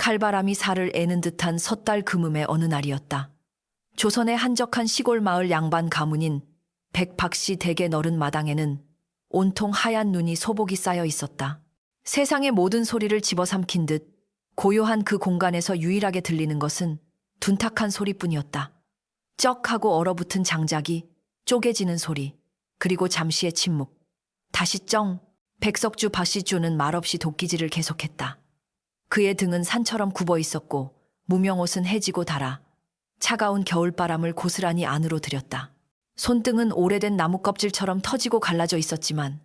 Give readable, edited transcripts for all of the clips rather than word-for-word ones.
칼바람이 살을 애는 듯한 섣달 금음의 어느 날이었다. 조선의 한적한 시골 마을 양반 가문인 백박씨 댁의 너른 마당에는 온통 하얀 눈이 소복이 쌓여 있었다. 세상의 모든 소리를 집어삼킨 듯 고요한 그 공간에서 유일하게 들리는 것은 둔탁한 소리뿐이었다. 쩍 하고 얼어붙은 장작이 쪼개지는 소리, 그리고 잠시의 침묵. 다시 쩡. 백석주 박씨주는 말없이 도끼질을 계속했다. 그의 등은 산처럼 굽어 있었고 무명옷은 해지고 닳아 차가운 겨울바람을 고스란히 안으로 들였다. 손등은 오래된 나무 껍질처럼 터지고 갈라져 있었지만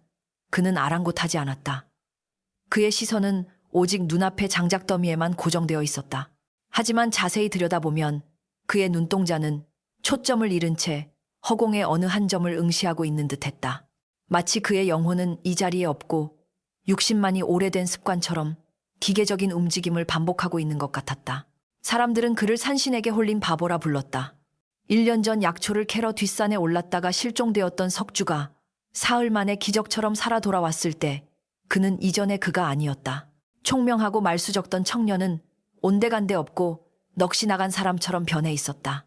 그는 아랑곳하지 않았다. 그의 시선은 오직 눈앞의 장작더미에만 고정되어 있었다. 하지만 자세히 들여다보면 그의 눈동자는 초점을 잃은 채 허공의 어느 한 점을 응시하고 있는 듯했다. 마치 그의 영혼은 이 자리에 없고 육신만이 오래된 습관처럼 기계적인 움직임을 반복하고 있는 것 같았다. 사람들은 그를 산신에게 홀린 바보라 불렀다. 1년 전 약초를 캐러 뒷산에 올랐다가 실종되었던 석주가 사흘 만에 기적처럼 살아 돌아왔을 때 그는 이전의 그가 아니었다. 총명하고 말수적던 청년은 온데간데 없고 넋이 나간 사람처럼 변해 있었다.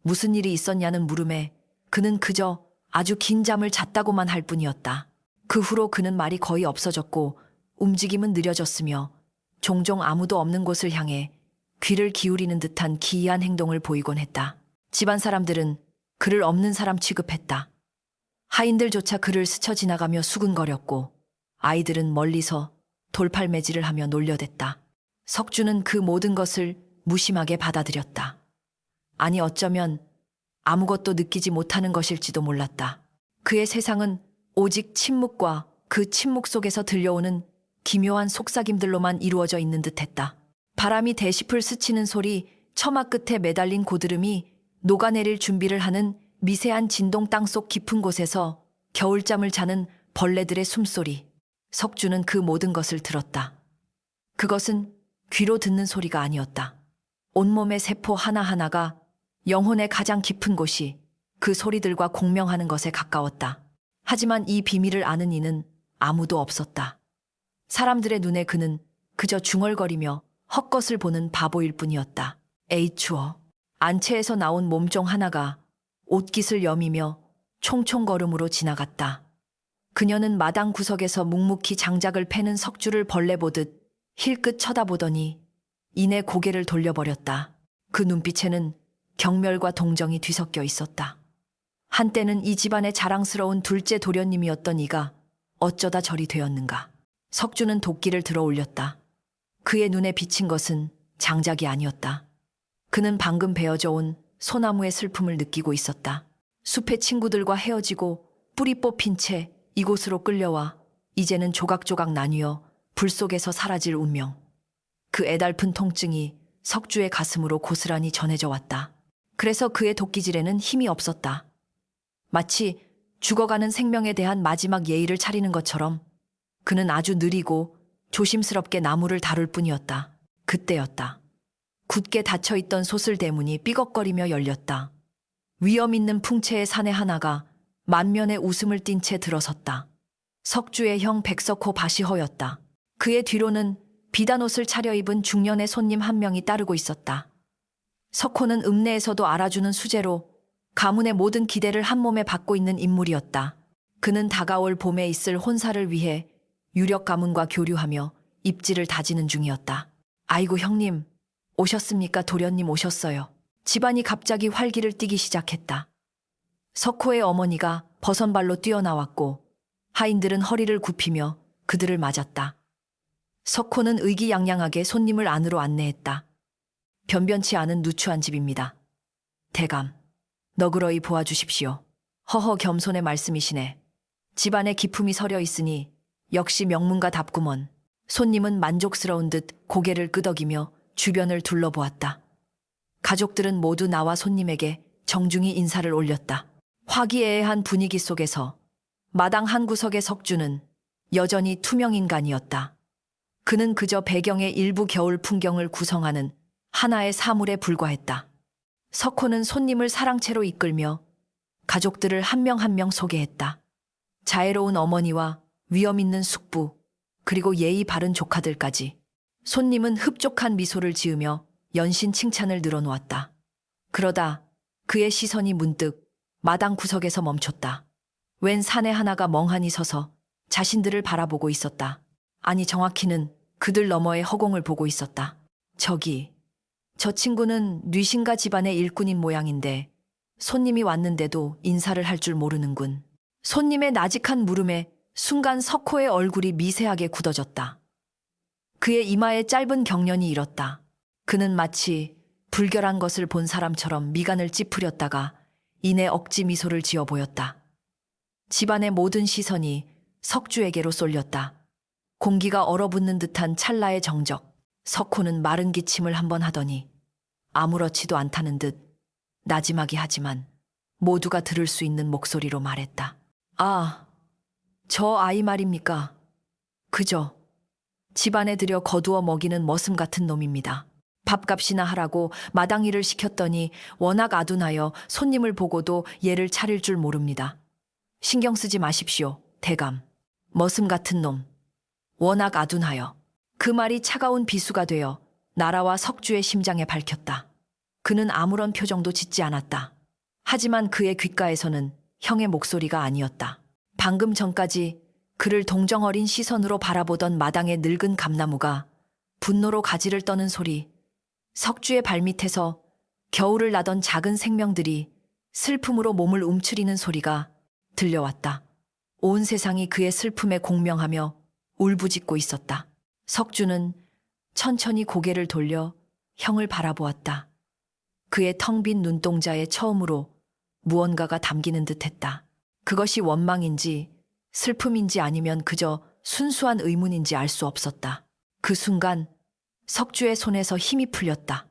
무슨 일이 있었냐는 물음에 그는 그저 아주 긴 잠을 잤다고만 할 뿐이었다. 그 후로 그는 말이 거의 없어졌고 움직임은 느려졌으며 종종 아무도 없는 곳을 향해 귀를 기울이는 듯한 기이한 행동을 보이곤 했다. 집안 사람들은 그를 없는 사람 취급했다. 하인들조차 그를 스쳐 지나가며 수근거렸고 아이들은 멀리서 돌팔매질을 하며 놀려댔다. 석주는 그 모든 것을 무심하게 받아들였다. 아니 어쩌면 아무것도 느끼지 못하는 것일지도 몰랐다. 그의 세상은 오직 침묵과 그 침묵 속에서 들려오는 기묘한 속삭임들로만 이루어져 있는 듯했다. 바람이 대짚을 스치는 소리, 처마 끝에 매달린 고드름이 녹아내릴 준비를 하는 미세한 진동, 땅속 깊은 곳에서 겨울잠을 자는 벌레들의 숨소리. 석주는 그 모든 것을 들었다. 그것은 귀로 듣는 소리가 아니었다. 온몸의 세포 하나하나가 영혼의 가장 깊은 곳이 그 소리들과 공명하는 것에 가까웠다. 하지만 이 비밀을 아는 이는 아무도 없었다. 사람들의 눈에 그는 그저 중얼거리며 헛것을 보는 바보일 뿐이었다. 에이 추워. 안채에서 나온 몸종 하나가 옷깃을 여미며 총총걸음으로 지나갔다. 그녀는 마당 구석에서 묵묵히 장작을 패는 석주를 벌레 보듯 힐끗 쳐다보더니 이내 고개를 돌려버렸다. 그 눈빛에는 경멸과 동정이 뒤섞여 있었다. 한때는 이 집안의 자랑스러운 둘째 도련님이었던 이가 어쩌다 저리 되었는가. 석주는 도끼를 들어 올렸다. 그의 눈에 비친 것은 장작이 아니었다. 그는 방금 베어져 온 소나무의 슬픔을 느끼고 있었다. 숲의 친구들과 헤어지고 뿌리 뽑힌 채 이곳으로 끌려와 이제는 조각조각 나뉘어 불 속에서 사라질 운명. 그 애달픈 통증이 석주의 가슴으로 고스란히 전해져 왔다. 그래서 그의 도끼질에는 힘이 없었다. 마치 죽어가는 생명에 대한 마지막 예의를 차리는 것처럼 그는 아주 느리고 조심스럽게 나무를 다룰 뿐이었다. 그때였다. 굳게 닫혀있던 소슬 대문이 삐걱거리며 열렸다. 위험 있는 풍채의 사내 하나가 만면에 웃음을 띤 채 들어섰다. 석주의 형 백석호 바시허였다. 그의 뒤로는 비단 옷을 차려입은 중년의 손님 한 명이 따르고 있었다. 석호는 읍내에서도 알아주는 수재로 가문의 모든 기대를 한 몸에 받고 있는 인물이었다. 그는 다가올 봄에 있을 혼사를 위해 유력 가문과 교류하며 입지를 다지는 중이었다. 아이고 형님, 오셨습니까? 도련님 오셨어요. 집안이 갑자기 활기를 띠기 시작했다. 석호의 어머니가 버선발로 뛰어나왔고 하인들은 허리를 굽히며 그들을 맞았다. 석호는 의기양양하게 손님을 안으로 안내했다. 변변치 않은 누추한 집입니다. 대감, 너그러이 보아주십시오. 허허 겸손의 말씀이시네. 집안에 기품이 서려 있으니 역시 명문가답구먼. 손님은 만족스러운 듯 고개를 끄덕이며 주변을 둘러보았다. 가족들은 모두 나와 손님에게 정중히 인사를 올렸다. 화기애애한 분위기 속에서 마당 한 구석의 석주는 여전히 투명인간이었다. 그는 그저 배경의 일부 겨울 풍경을 구성하는 하나의 사물에 불과했다. 석호는 손님을 사랑채로 이끌며 가족들을 한 명 한 명 소개했다. 자애로운 어머니와 위험 있는 숙부, 그리고 예의 바른 조카들까지. 손님은 흡족한 미소를 지으며 연신 칭찬을 늘어놓았다. 그러다 그의 시선이 문득 마당 구석에서 멈췄다. 웬 사내 하나가 멍하니 서서 자신들을 바라보고 있었다. 아니, 정확히는 그들 너머의 허공을 보고 있었다. 저 친구는 뉘신가 집안의 일꾼인 모양인데 손님이 왔는데도 인사를 할 줄 모르는군. 손님의 나직한 물음에 순간 석호의 얼굴이 미세하게 굳어졌다. 그의 이마에 짧은 경련이 일었다. 그는 마치 불결한 것을 본 사람처럼 미간을 찌푸렸다가 이내 억지 미소를 지어 보였다. 집안의 모든 시선이 석주에게로 쏠렸다. 공기가 얼어붙는 듯한 찰나의 정적. 석호는 마른 기침을 한번 하더니 아무렇지도 않다는 듯 나지막이 하지만 모두가 들을 수 있는 목소리로 말했다. 아, 저 아이 말입니까? 그저 집안에 들여 거두어 먹이는 머슴 같은 놈입니다. 밥값이나 하라고 마당 일을 시켰더니 워낙 아둔하여 손님을 보고도 얘를 차릴 줄 모릅니다. 신경 쓰지 마십시오, 대감. 머슴 같은 놈. 워낙 아둔하여. 그 말이 차가운 비수가 되어 나라와 석주의 심장에 밝혔다. 그는 아무런 표정도 짓지 않았다. 하지만 그의 귓가에서는 형의 목소리가 아니었다. 방금 전까지 그를 동정어린 시선으로 바라보던 마당의 늙은 감나무가 분노로 가지를 떠는 소리, 석주의 발밑에서 겨울을 나던 작은 생명들이 슬픔으로 몸을 움츠리는 소리가 들려왔다. 온 세상이 그의 슬픔에 공명하며 울부짖고 있었다. 석주는 천천히 고개를 돌려 형을 바라보았다. 그의 텅 빈 눈동자에 처음으로 무언가가 담기는 듯했다. 그것이 원망인지 슬픔인지 아니면 그저 순수한 의문인지 알 수 없었다. 그 순간 석주의 손에서 힘이 풀렸다.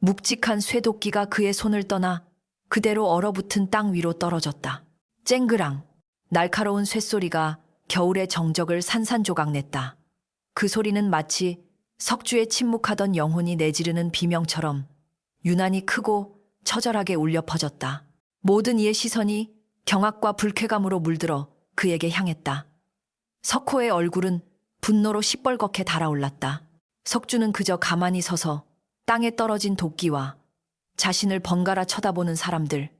묵직한 쇠도끼가 그의 손을 떠나 그대로 얼어붙은 땅 위로 떨어졌다. 쨍그랑 날카로운 쇳소리가 겨울의 정적을 산산조각냈다. 그 소리는 마치 석주의 침묵하던 영혼이 내지르는 비명처럼 유난히 크고 처절하게 울려 퍼졌다. 모든 이의 시선이 경악과 불쾌감으로 물들어 그에게 향했다. 석호의 얼굴은 분노로 시뻘겋게 달아올랐다. 석주는 그저 가만히 서서 땅에 떨어진 도끼와 자신을 번갈아 쳐다보는 사람들,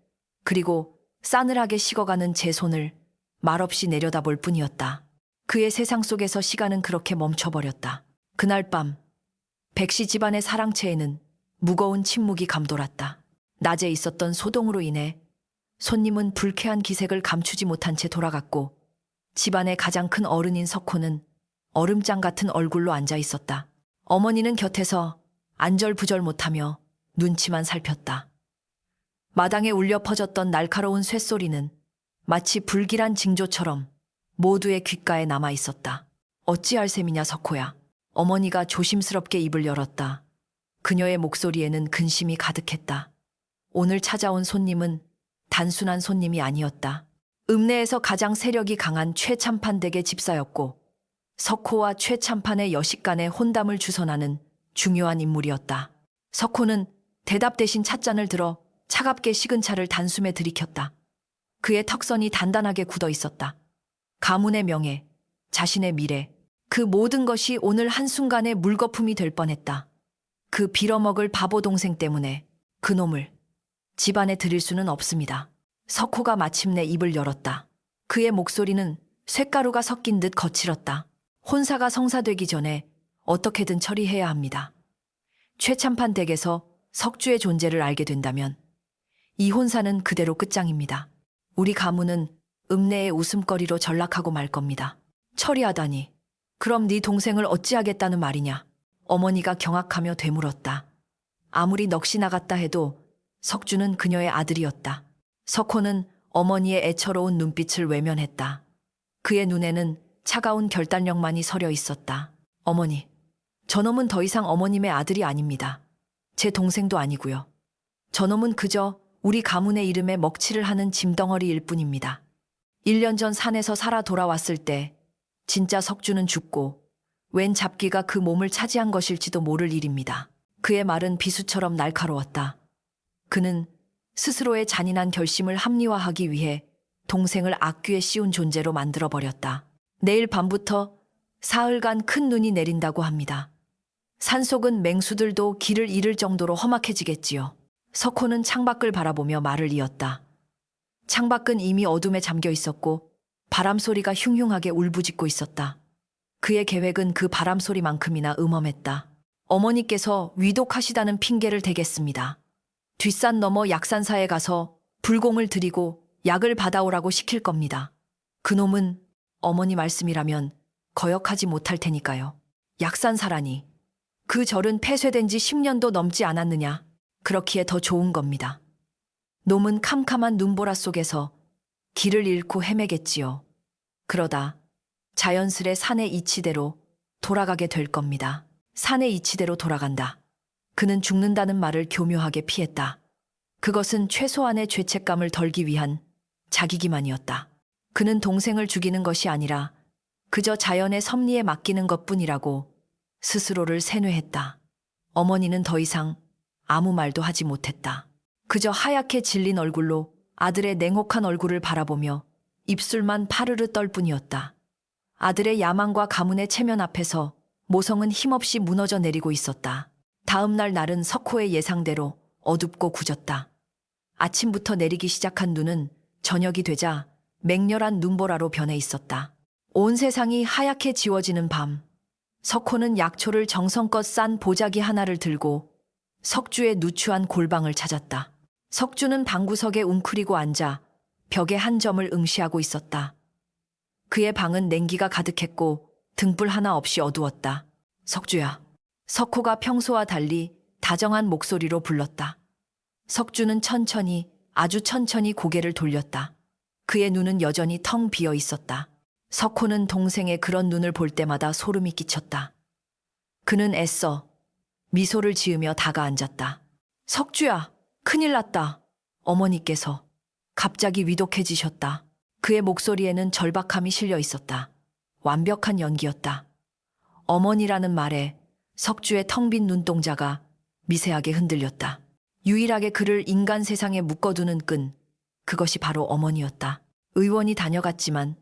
그리고 싸늘하게 식어가는 제 손을 말없이 내려다볼 뿐이었다. 그의 세상 속에서 시간은 그렇게 멈춰버렸다. 그날 밤 백씨 집안의 사랑채에는 무거운 침묵이 감돌았다. 낮에 있었던 소동으로 인해 손님은 불쾌한 기색을 감추지 못한 채 돌아갔고 집안의 가장 큰 어른인 석호는 얼음장 같은 얼굴로 앉아 있었다. 어머니는 곁에서 안절부절 못하며 눈치만 살폈다. 마당에 울려 퍼졌던 날카로운 쇳소리는 마치 불길한 징조처럼 모두의 귓가에 남아 있었다. 어찌할 셈이냐, 석호야. 어머니가 조심스럽게 입을 열었다. 그녀의 목소리에는 근심이 가득했다. 오늘 찾아온 손님은 단순한 손님이 아니었다. 읍내에서 가장 세력이 강한 최참판 댁의 집사였고 석호와 최참판의 여식 간의 혼담을 주선하는 중요한 인물이었다. 석호는 대답 대신 찻잔을 들어 차갑게 식은 차를 단숨에 들이켰다. 그의 턱선이 단단하게 굳어 있었다. 가문의 명예, 자신의 미래, 그 모든 것이 오늘 한순간에 물거품이 될 뻔했다. 그 빌어먹을 바보 동생 때문에 그놈을 집안에 들일 수는 없습니다. 석호가 마침내 입을 열었다. 그의 목소리는 쇳가루가 섞인 듯 거칠었다. 혼사가 성사되기 전에 어떻게든 처리해야 합니다. 최참판 댁에서 석주의 존재를 알게 된다면 이 혼사는 그대로 끝장입니다. 우리 가문은 읍내의 웃음거리로 전락하고 말 겁니다. 처리하다니. 그럼 네 동생을 어찌하겠다는 말이냐? 어머니가 경악하며 되물었다. 아무리 넋이 나갔다 해도 석주는 그녀의 아들이었다. 석호는 어머니의 애처로운 눈빛을 외면했다. 그의 눈에는 차가운 결단력만이 서려 있었다. 어머니, 저놈은 더 이상 어머님의 아들이 아닙니다. 제 동생도 아니고요. 저놈은 그저 우리 가문의 이름에 먹칠을 하는 짐덩어리일 뿐입니다. 1년 전 산에서 살아 돌아왔을 때 진짜 석주는 죽고 웬 잡기가 그 몸을 차지한 것일지도 모를 일입니다. 그의 말은 비수처럼 날카로웠다. 그는 스스로의 잔인한 결심을 합리화하기 위해 동생을 악귀에 씌운 존재로 만들어버렸다. 내일 밤부터 사흘간 큰 눈이 내린다고 합니다. 산속은 맹수들도 길을 잃을 정도로 험악해지겠지요. 석호는 창밖을 바라보며 말을 이었다. 창밖은 이미 어둠에 잠겨 있었고 바람 소리가 흉흉하게 울부짖고 있었다. 그의 계획은 그 바람 소리만큼이나 음험했다. 어머니께서 위독하시다는 핑계를 대겠습니다. 뒷산 넘어 약산사에 가서 불공을 들이고 약을 받아오라고 시킬 겁니다. 그놈은 어머니 말씀이라면 거역하지 못할 테니까요. 약산사라니. 그 절은 폐쇄된 지 10년도 넘지 않았느냐. 그렇기에 더 좋은 겁니다. 놈은 캄캄한 눈보라 속에서 길을 잃고 헤매겠지요. 그러다 자연스레 산의 이치대로 돌아가게 될 겁니다. 산의 이치대로 돌아간다. 그는 죽는다는 말을 교묘하게 피했다. 그것은 최소한의 죄책감을 덜기 위한 자기기만이었다. 그는 동생을 죽이는 것이 아니라 그저 자연의 섭리에 맡기는 것뿐이라고 스스로를 세뇌했다. 어머니는 더 이상 아무 말도 하지 못했다. 그저 하얗게 질린 얼굴로 아들의 냉혹한 얼굴을 바라보며 입술만 파르르 떨 뿐이었다. 아들의 야망과 가문의 체면 앞에서 모성은 힘없이 무너져 내리고 있었다. 다음 날 날은 석호의 예상대로 어둡고 굳었다. 아침부터 내리기 시작한 눈은 저녁이 되자 맹렬한 눈보라로 변해 있었다. 온 세상이 하얗게 지워지는 밤, 석호는 약초를 정성껏 싼 보자기 하나를 들고 석주의 누추한 골방을 찾았다. 석주는 방구석에 웅크리고 앉아 벽에 한 점을 응시하고 있었다. 그의 방은 냉기가 가득했고 등불 하나 없이 어두웠다. 석주야. 석호가 평소와 달리 다정한 목소리로 불렀다. 석주는 천천히, 아주 천천히 고개를 돌렸다. 그의 눈은 여전히 텅 비어 있었다. 석호는 동생의 그런 눈을 볼 때마다 소름이 끼쳤다. 그는 애써 미소를 지으며 다가앉았다. 석주야, 큰일 났다. 어머니께서 갑자기 위독해지셨다. 그의 목소리에는 절박함이 실려 있었다. 완벽한 연기였다. 어머니라는 말에 석주의 텅 빈 눈동자가 미세하게 흔들렸다. 유일하게 그를 인간 세상에 묶어두는 끈, 그것이 바로 어머니였다. 의원이 다녀갔지만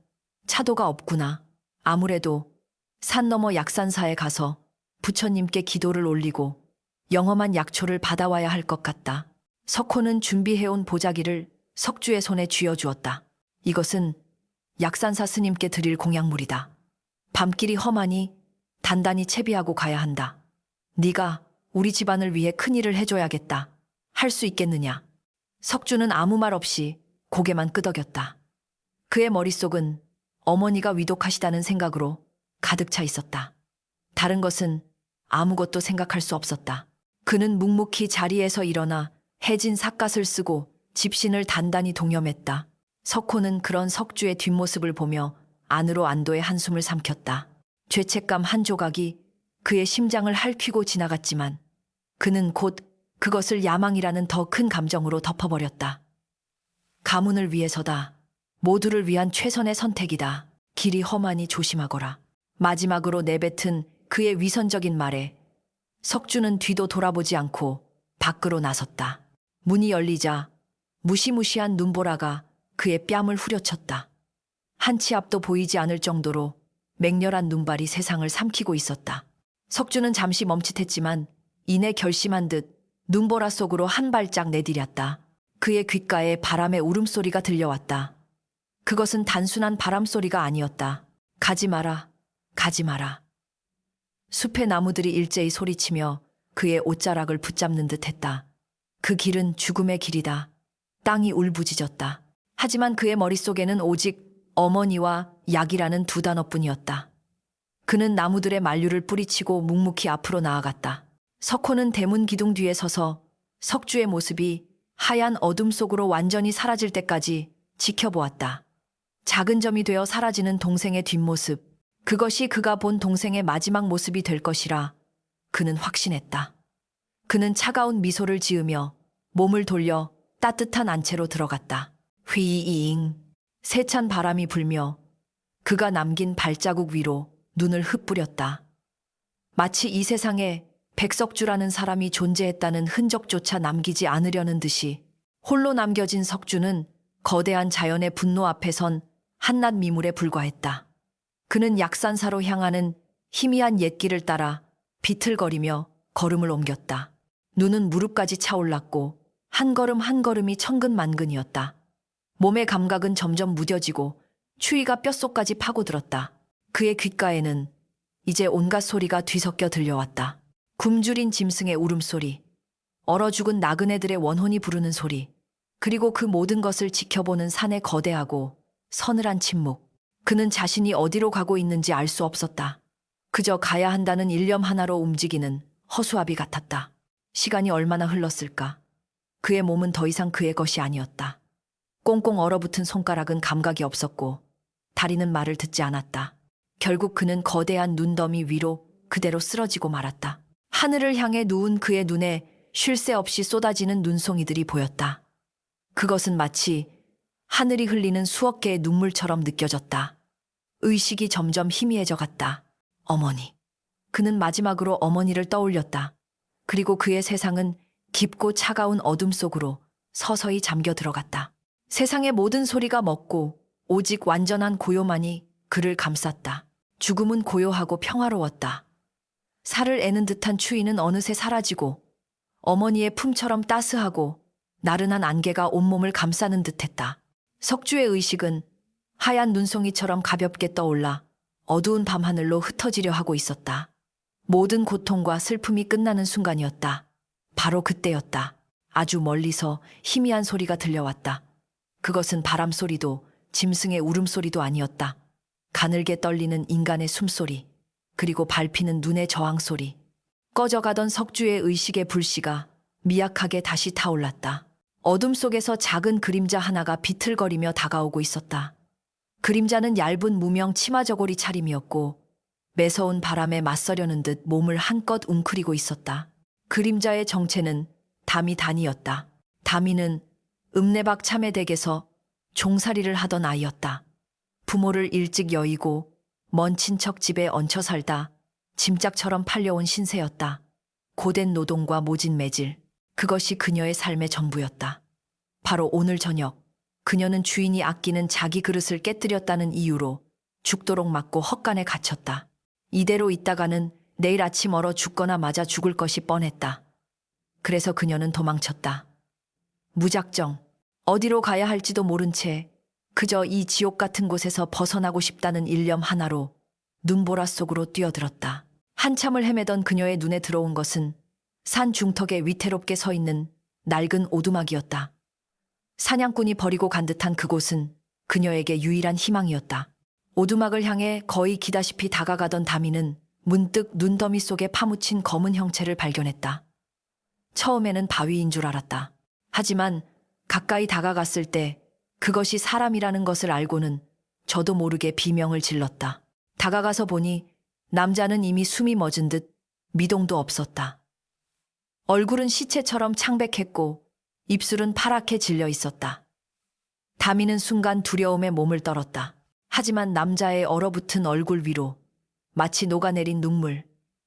차도가 없구나. 아무래도 산 너머 약산사에 가서 부처님께 기도를 올리고 영험한 약초를 받아와야 할 것 같다. 석호는 준비해온 보자기를 석주의 손에 쥐어주었다. 이것은 약산사 스님께 드릴 공약물이다. 밤길이 험하니 단단히 채비하고 가야 한다. 네가 우리 집안을 위해 큰일을 해줘야겠다. 할 수 있겠느냐? 석주는 아무 말 없이 고개만 끄덕였다. 그의 머릿속은 어머니가 위독하시다는 생각으로 가득 차 있었다. 다른 것은 아무것도 생각할 수 없었다. 그는 묵묵히 자리에서 일어나 해진 삿갓을 쓰고 집신을 단단히 동여맸다. 석호는 그런 석주의 뒷모습을 보며 안으로 안도의 한숨을 삼켰다. 죄책감 한 조각이 그의 심장을 핥히고 지나갔지만 그는 곧 그것을 야망이라는 더 큰 감정으로 덮어버렸다. 가문을 위해서다. 모두를 위한 최선의 선택이다. 길이 험하니 조심하거라. 마지막으로 내뱉은 그의 위선적인 말에 석주는 뒤도 돌아보지 않고 밖으로 나섰다. 문이 열리자 무시무시한 눈보라가 그의 뺨을 후려쳤다. 한 치 앞도 보이지 않을 정도로 맹렬한 눈발이 세상을 삼키고 있었다. 석주는 잠시 멈칫했지만 이내 결심한 듯 눈보라 속으로 한 발짝 내디뎠다. 그의 귓가에 바람의 울음소리가 들려왔다. 그것은 단순한 바람소리가 아니었다. 가지 마라, 가지 마라. 숲의 나무들이 일제히 소리치며 그의 옷자락을 붙잡는 듯 했다. 그 길은 죽음의 길이다. 땅이 울부짖었다. 하지만 그의 머릿속에는 오직 어머니와 약이라는 두 단어뿐이었다. 그는 나무들의 만류를 뿌리치고 묵묵히 앞으로 나아갔다. 석호는 대문 기둥 뒤에 서서 석주의 모습이 하얀 어둠 속으로 완전히 사라질 때까지 지켜보았다. 작은 점이 되어 사라지는 동생의 뒷모습, 그것이 그가 본 동생의 마지막 모습이 될 것이라 그는 확신했다. 그는 차가운 미소를 지으며 몸을 돌려 따뜻한 안채로 들어갔다. 휘잉. 세찬 바람이 불며 그가 남긴 발자국 위로 눈을 흩뿌렸다. 마치 이 세상에 백석주라는 사람이 존재했다는 흔적조차 남기지 않으려는 듯이 홀로 남겨진 석주는 거대한 자연의 분노 앞에 선 한낱 미물에 불과했다. 그는 약산사로 향하는 희미한 옛길을 따라 비틀거리며 걸음을 옮겼다. 눈은 무릎까지 차올랐고 한 걸음 한 걸음이 천근만근이었다. 몸의 감각은 점점 무뎌지고 추위가 뼛속까지 파고들었다. 그의 귓가에는 이제 온갖 소리가 뒤섞여 들려왔다. 굶주린 짐승의 울음소리, 얼어 죽은 나그네들의 원혼이 부르는 소리, 그리고 그 모든 것을 지켜보는 산의 거대하고 서늘한 침묵. 그는 자신이 어디로 가고 있는지 알 수 없었다. 그저 가야 한다는 일념 하나로 움직이는 허수아비 같았다. 시간이 얼마나 흘렀을까? 그의 몸은 더 이상 그의 것이 아니었다. 꽁꽁 얼어붙은 손가락은 감각이 없었고 다리는 말을 듣지 않았다. 결국 그는 거대한 눈더미 위로 그대로 쓰러지고 말았다. 하늘을 향해 누운 그의 눈에 쉴 새 없이 쏟아지는 눈송이들이 보였다. 그것은 마치 하늘이 흘리는 수억 개의 눈물처럼 느껴졌다. 의식이 점점 희미해져 갔다. 어머니. 그는 마지막으로 어머니를 떠올렸다. 그리고 그의 세상은 깊고 차가운 어둠 속으로 서서히 잠겨 들어갔다. 세상의 모든 소리가 멎고 오직 완전한 고요만이 그를 감쌌다. 죽음은 고요하고 평화로웠다. 살을 애는 듯한 추위는 어느새 사라지고 어머니의 품처럼 따스하고 나른한 안개가 온몸을 감싸는 듯했다. 석주의 의식은 하얀 눈송이처럼 가볍게 떠올라 어두운 밤하늘로 흩어지려 하고 있었다. 모든 고통과 슬픔이 끝나는 순간이었다. 바로 그때였다. 아주 멀리서 희미한 소리가 들려왔다. 그것은 바람 소리도 짐승의 울음소리도 아니었다. 가늘게 떨리는 인간의 숨소리, 그리고 밟히는 눈의 저항소리. 꺼져가던 석주의 의식의 불씨가 미약하게 다시 타올랐다. 어둠 속에서 작은 그림자 하나가 비틀거리며 다가오고 있었다. 그림자는 얇은 무명 치마 저고리 차림이었고 매서운 바람에 맞서려는 듯 몸을 한껏 웅크리고 있었다. 그림자의 정체는 다미단이었다. 다미는 읍내박 참외댁에서 종살이를 하던 아이였다. 부모를 일찍 여의고 먼 친척 집에 얹혀 살다 짐짝처럼 팔려온 신세였다. 고된 노동과 모진 매질, 그것이 그녀의 삶의 전부였다. 바로 오늘 저녁, 그녀는 주인이 아끼는 자기 그릇을 깨뜨렸다는 이유로 죽도록 맞고 헛간에 갇혔다. 이대로 있다가는 내일 아침 얼어 죽거나 맞아 죽을 것이 뻔했다. 그래서 그녀는 도망쳤다. 무작정, 어디로 가야 할지도 모른 채 그저 이 지옥 같은 곳에서 벗어나고 싶다는 일념 하나로 눈보라 속으로 뛰어들었다. 한참을 헤매던 그녀의 눈에 들어온 것은 산 중턱에 위태롭게 서 있는 낡은 오두막이었다. 사냥꾼이 버리고 간 듯한 그곳은 그녀에게 유일한 희망이었다. 오두막을 향해 거의 기다시피 다가가던 다미는 문득 눈더미 속에 파묻힌 검은 형체를 발견했다. 처음에는 바위인 줄 알았다. 하지만 가까이 다가갔을 때 그것이 사람이라는 것을 알고는 저도 모르게 비명을 질렀다. 다가가서 보니 남자는 이미 숨이 멎은 듯 미동도 없었다. 얼굴은 시체처럼 창백했고 입술은 파랗게 질려 있었다. 다미는 순간 두려움에 몸을 떨었다. 하지만 남자의 얼어붙은 얼굴 위로 마치 녹아내린 눈물,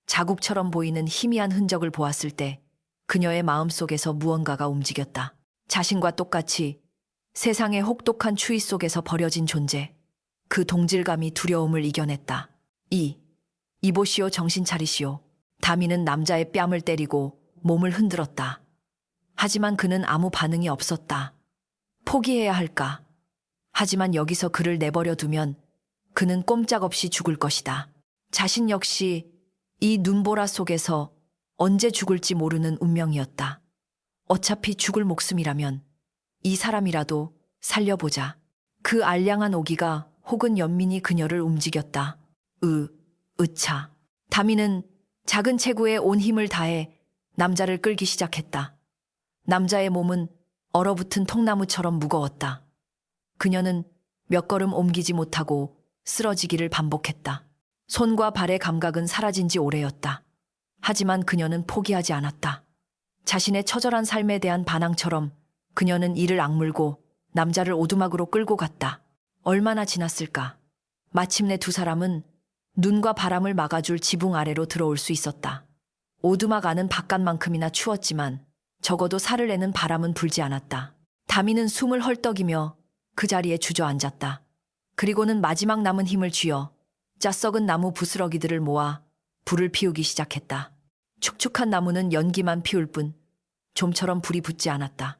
자국처럼 보이는 희미한 흔적을 보았을 때 그녀의 마음속에서 무언가가 움직였다. 자신과 똑같이 세상의 혹독한 추위 속에서 버려진 존재, 그 동질감이 두려움을 이겨냈다. 이보시오, 정신 차리시오. 다미는 남자의 뺨을 때리고 몸을 흔들었다. 하지만 그는 아무 반응이 없었다. 포기해야 할까? 하지만 여기서 그를 내버려 두면 그는 꼼짝없이 죽을 것이다. 자신 역시 이 눈보라 속에서 언제 죽을지 모르는 운명이었다. 어차피 죽을 목숨이라면 이 사람이라도 살려보자. 그 알량한 오기가 혹은 연민이 그녀를 움직였다. 으차. 다미는 작은 체구에 온 힘을 다해 남자를 끌기 시작했다. 남자의 몸은 얼어붙은 통나무처럼 무거웠다. 그녀는 몇 걸음 옮기지 못하고 쓰러지기를 반복했다. 손과 발의 감각은 사라진 지 오래였다. 하지만 그녀는 포기하지 않았다. 자신의 처절한 삶에 대한 반항처럼 그녀는 이를 악물고 남자를 오두막으로 끌고 갔다. 얼마나 지났을까? 마침내 두 사람은 눈과 바람을 막아줄 지붕 아래로 들어올 수 있었다. 오두막 안은 바깥만큼이나 추웠지만 적어도 살을 내는 바람은 불지 않았다. 다미는 숨을 헐떡이며 그 자리에 주저앉았다. 그리고는 마지막 남은 힘을 쥐어 짜썩은 나무 부스러기들을 모아 불을 피우기 시작했다. 축축한 나무는 연기만 피울 뿐 좀처럼 불이 붙지 않았다.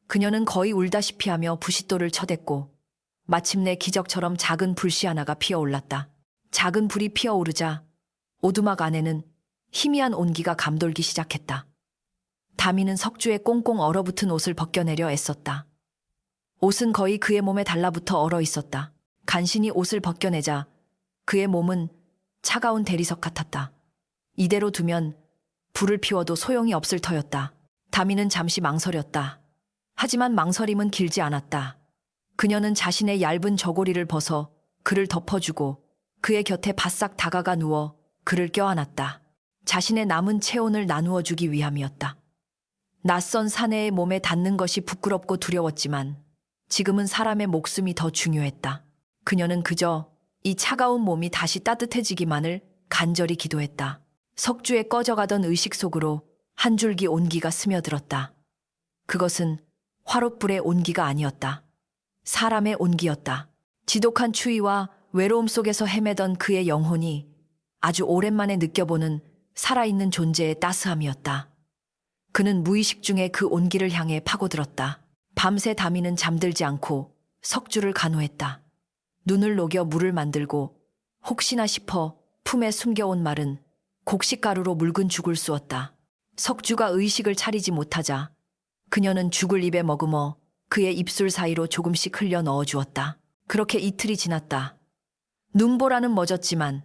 그녀는 거의 울다시피 하며 부싯돌을 쳐댔고 마침내 기적처럼 작은 불씨 하나가 피어올랐다. 작은 불이 피어오르자 오두막 안에는 희미한 온기가 감돌기 시작했다. 다미는 석주의 꽁꽁 얼어붙은 옷을 벗겨내려 애썼다. 옷은 거의 그의 몸에 달라붙어 얼어 있었다. 간신히 옷을 벗겨내자 그의 몸은 차가운 대리석 같았다. 이대로 두면 불을 피워도 소용이 없을 터였다. 다미는 잠시 망설였다. 하지만 망설임은 길지 않았다. 그녀는 자신의 얇은 저고리를 벗어 그를 덮어주고 그의 곁에 바싹 다가가 누워 그를 껴안았다. 자신의 남은 체온을 나누어 주기 위함이었다. 낯선 사내의 몸에 닿는 것이 부끄럽고 두려웠지만 지금은 사람의 목숨이 더 중요했다. 그녀는 그저 이 차가운 몸이 다시 따뜻해지기만을 간절히 기도했다. 석주에 꺼져가던 의식 속으로 한 줄기 온기가 스며들었다. 그것은 화롯불의 온기가 아니었다. 사람의 온기였다. 지독한 추위와 외로움 속에서 헤매던 그의 영혼이 아주 오랜만에 느껴보는 살아있는 존재의 따스함이었다. 그는 무의식 중에 그 온기를 향해 파고들었다. 밤새 다미는 잠들지 않고 석주를 간호했다. 눈을 녹여 물을 만들고 혹시나 싶어 품에 숨겨온 마른 곡식가루로 묽은 죽을 쑤었다. 석주가 의식을 차리지 못하자 그녀는 죽을 입에 머금어 그의 입술 사이로 조금씩 흘려 넣어 주었다. 그렇게 이틀이 지났다. 눈보라는 멎었지만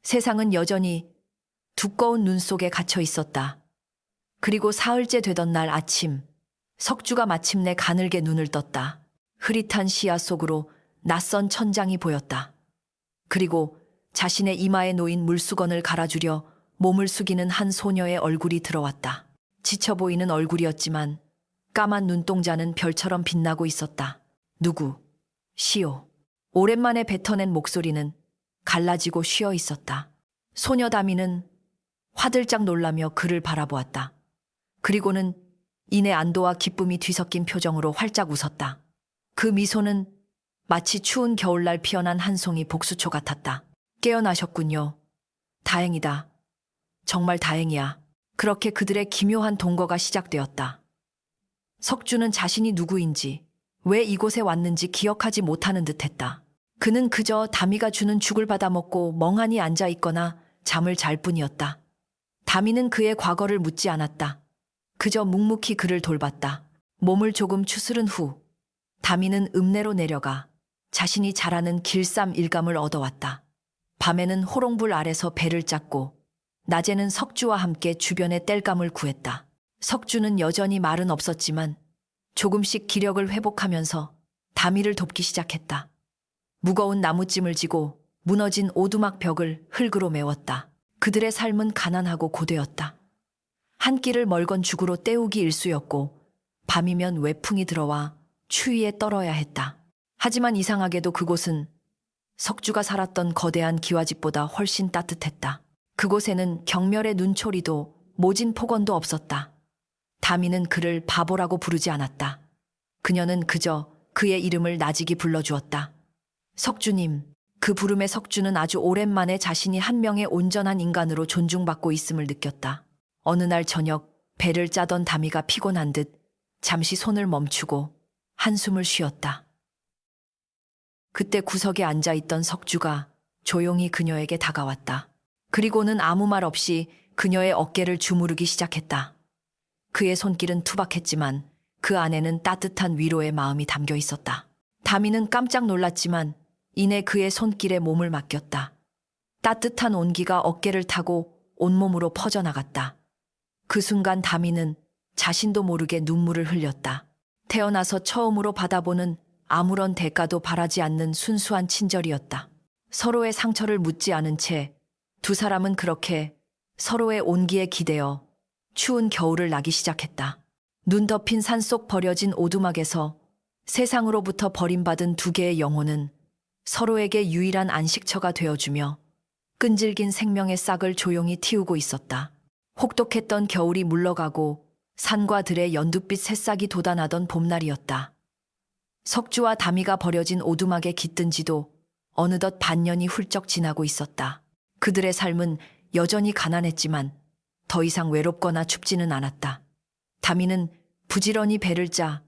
세상은 여전히 두꺼운 눈 속에 갇혀 있었다. 그리고 사흘째 되던 날 아침, 석주가 마침내 가늘게 눈을 떴다. 흐릿한 시야 속으로 낯선 천장이 보였다. 그리고 자신의 이마에 놓인 물수건을 갈아주려 몸을 숙이는 한 소녀의 얼굴이 들어왔다. 지쳐 보이는 얼굴이었지만 까만 눈동자는 별처럼 빛나고 있었다. 누구? 시오. 오랜만에 뱉어낸 목소리는 갈라지고 쉬어 있었다. 소녀 다미는 화들짝 놀라며 그를 바라보았다. 그리고는 이내 안도와 기쁨이 뒤섞인 표정으로 활짝 웃었다. 그 미소는 마치 추운 겨울날 피어난 한 송이 복수초 같았다. 깨어나셨군요. 다행이다. 정말 다행이야. 그렇게 그들의 기묘한 동거가 시작되었다. 석주는 자신이 누구인지, 왜 이곳에 왔는지 기억하지 못하는 듯했다. 그는 그저 다미가 주는 죽을 받아먹고 멍하니 앉아 있거나 잠을 잘 뿐이었다. 다미는 그의 과거를 묻지 않았다. 그저 묵묵히 그를 돌봤다. 몸을 조금 추스른 후 다미는 읍내로 내려가 자신이 잘 아는 길쌈 일감을 얻어왔다. 밤에는 호롱불 아래서 배를 짰고 낮에는 석주와 함께 주변의 땔감을 구했다. 석주는 여전히 말은 없었지만 조금씩 기력을 회복하면서 다미를 돕기 시작했다. 무거운 나무찜을 지고 무너진 오두막 벽을 흙으로 메웠다. 그들의 삶은 가난하고 고되었다. 한 끼를 멀건 죽으로 때우기 일쑤였고 밤이면 외풍이 들어와 추위에 떨어야 했다. 하지만 이상하게도 그곳은 석주가 살았던 거대한 기와집보다 훨씬 따뜻했다. 그곳에는 경멸의 눈초리도 모진 폭언도 없었다. 다미는 그를 바보라고 부르지 않았다. 그녀는 그저 그의 이름을 나직이 불러주었다. 석주님. 그 부름의 석주는 아주 오랜만에 자신이 한 명의 온전한 인간으로 존중받고 있음을 느꼈다. 어느 날 저녁 배를 짜던 다미가 피곤한 듯 잠시 손을 멈추고 한숨을 쉬었다. 그때 구석에 앉아있던 석주가 조용히 그녀에게 다가왔다. 그리고는 아무 말 없이 그녀의 어깨를 주무르기 시작했다. 그의 손길은 투박했지만 그 안에는 따뜻한 위로의 마음이 담겨 있었다. 다미는 깜짝 놀랐지만 이내 그의 손길에 몸을 맡겼다. 따뜻한 온기가 어깨를 타고 온몸으로 퍼져나갔다. 그 순간 다미는 자신도 모르게 눈물을 흘렸다. 태어나서 처음으로 받아보는 아무런 대가도 바라지 않는 순수한 친절이었다. 서로의 상처를 묻지 않은 채 두 사람은 그렇게 서로의 온기에 기대어 추운 겨울을 나기 시작했다. 눈 덮인 산속 버려진 오두막에서 세상으로부터 버림받은 두 개의 영혼은 서로에게 유일한 안식처가 되어주며 끈질긴 생명의 싹을 조용히 틔우고 있었다. 혹독했던 겨울이 물러가고 산과 들의 연두빛 새싹이 돋아나던 봄날이었다. 석주와 다미가 버려진 오두막에 깃든 지도 어느덧 반년이 훌쩍 지나고 있었다. 그들의 삶은 여전히 가난했지만 더 이상 외롭거나 춥지는 않았다. 다미는 부지런히 배를 짜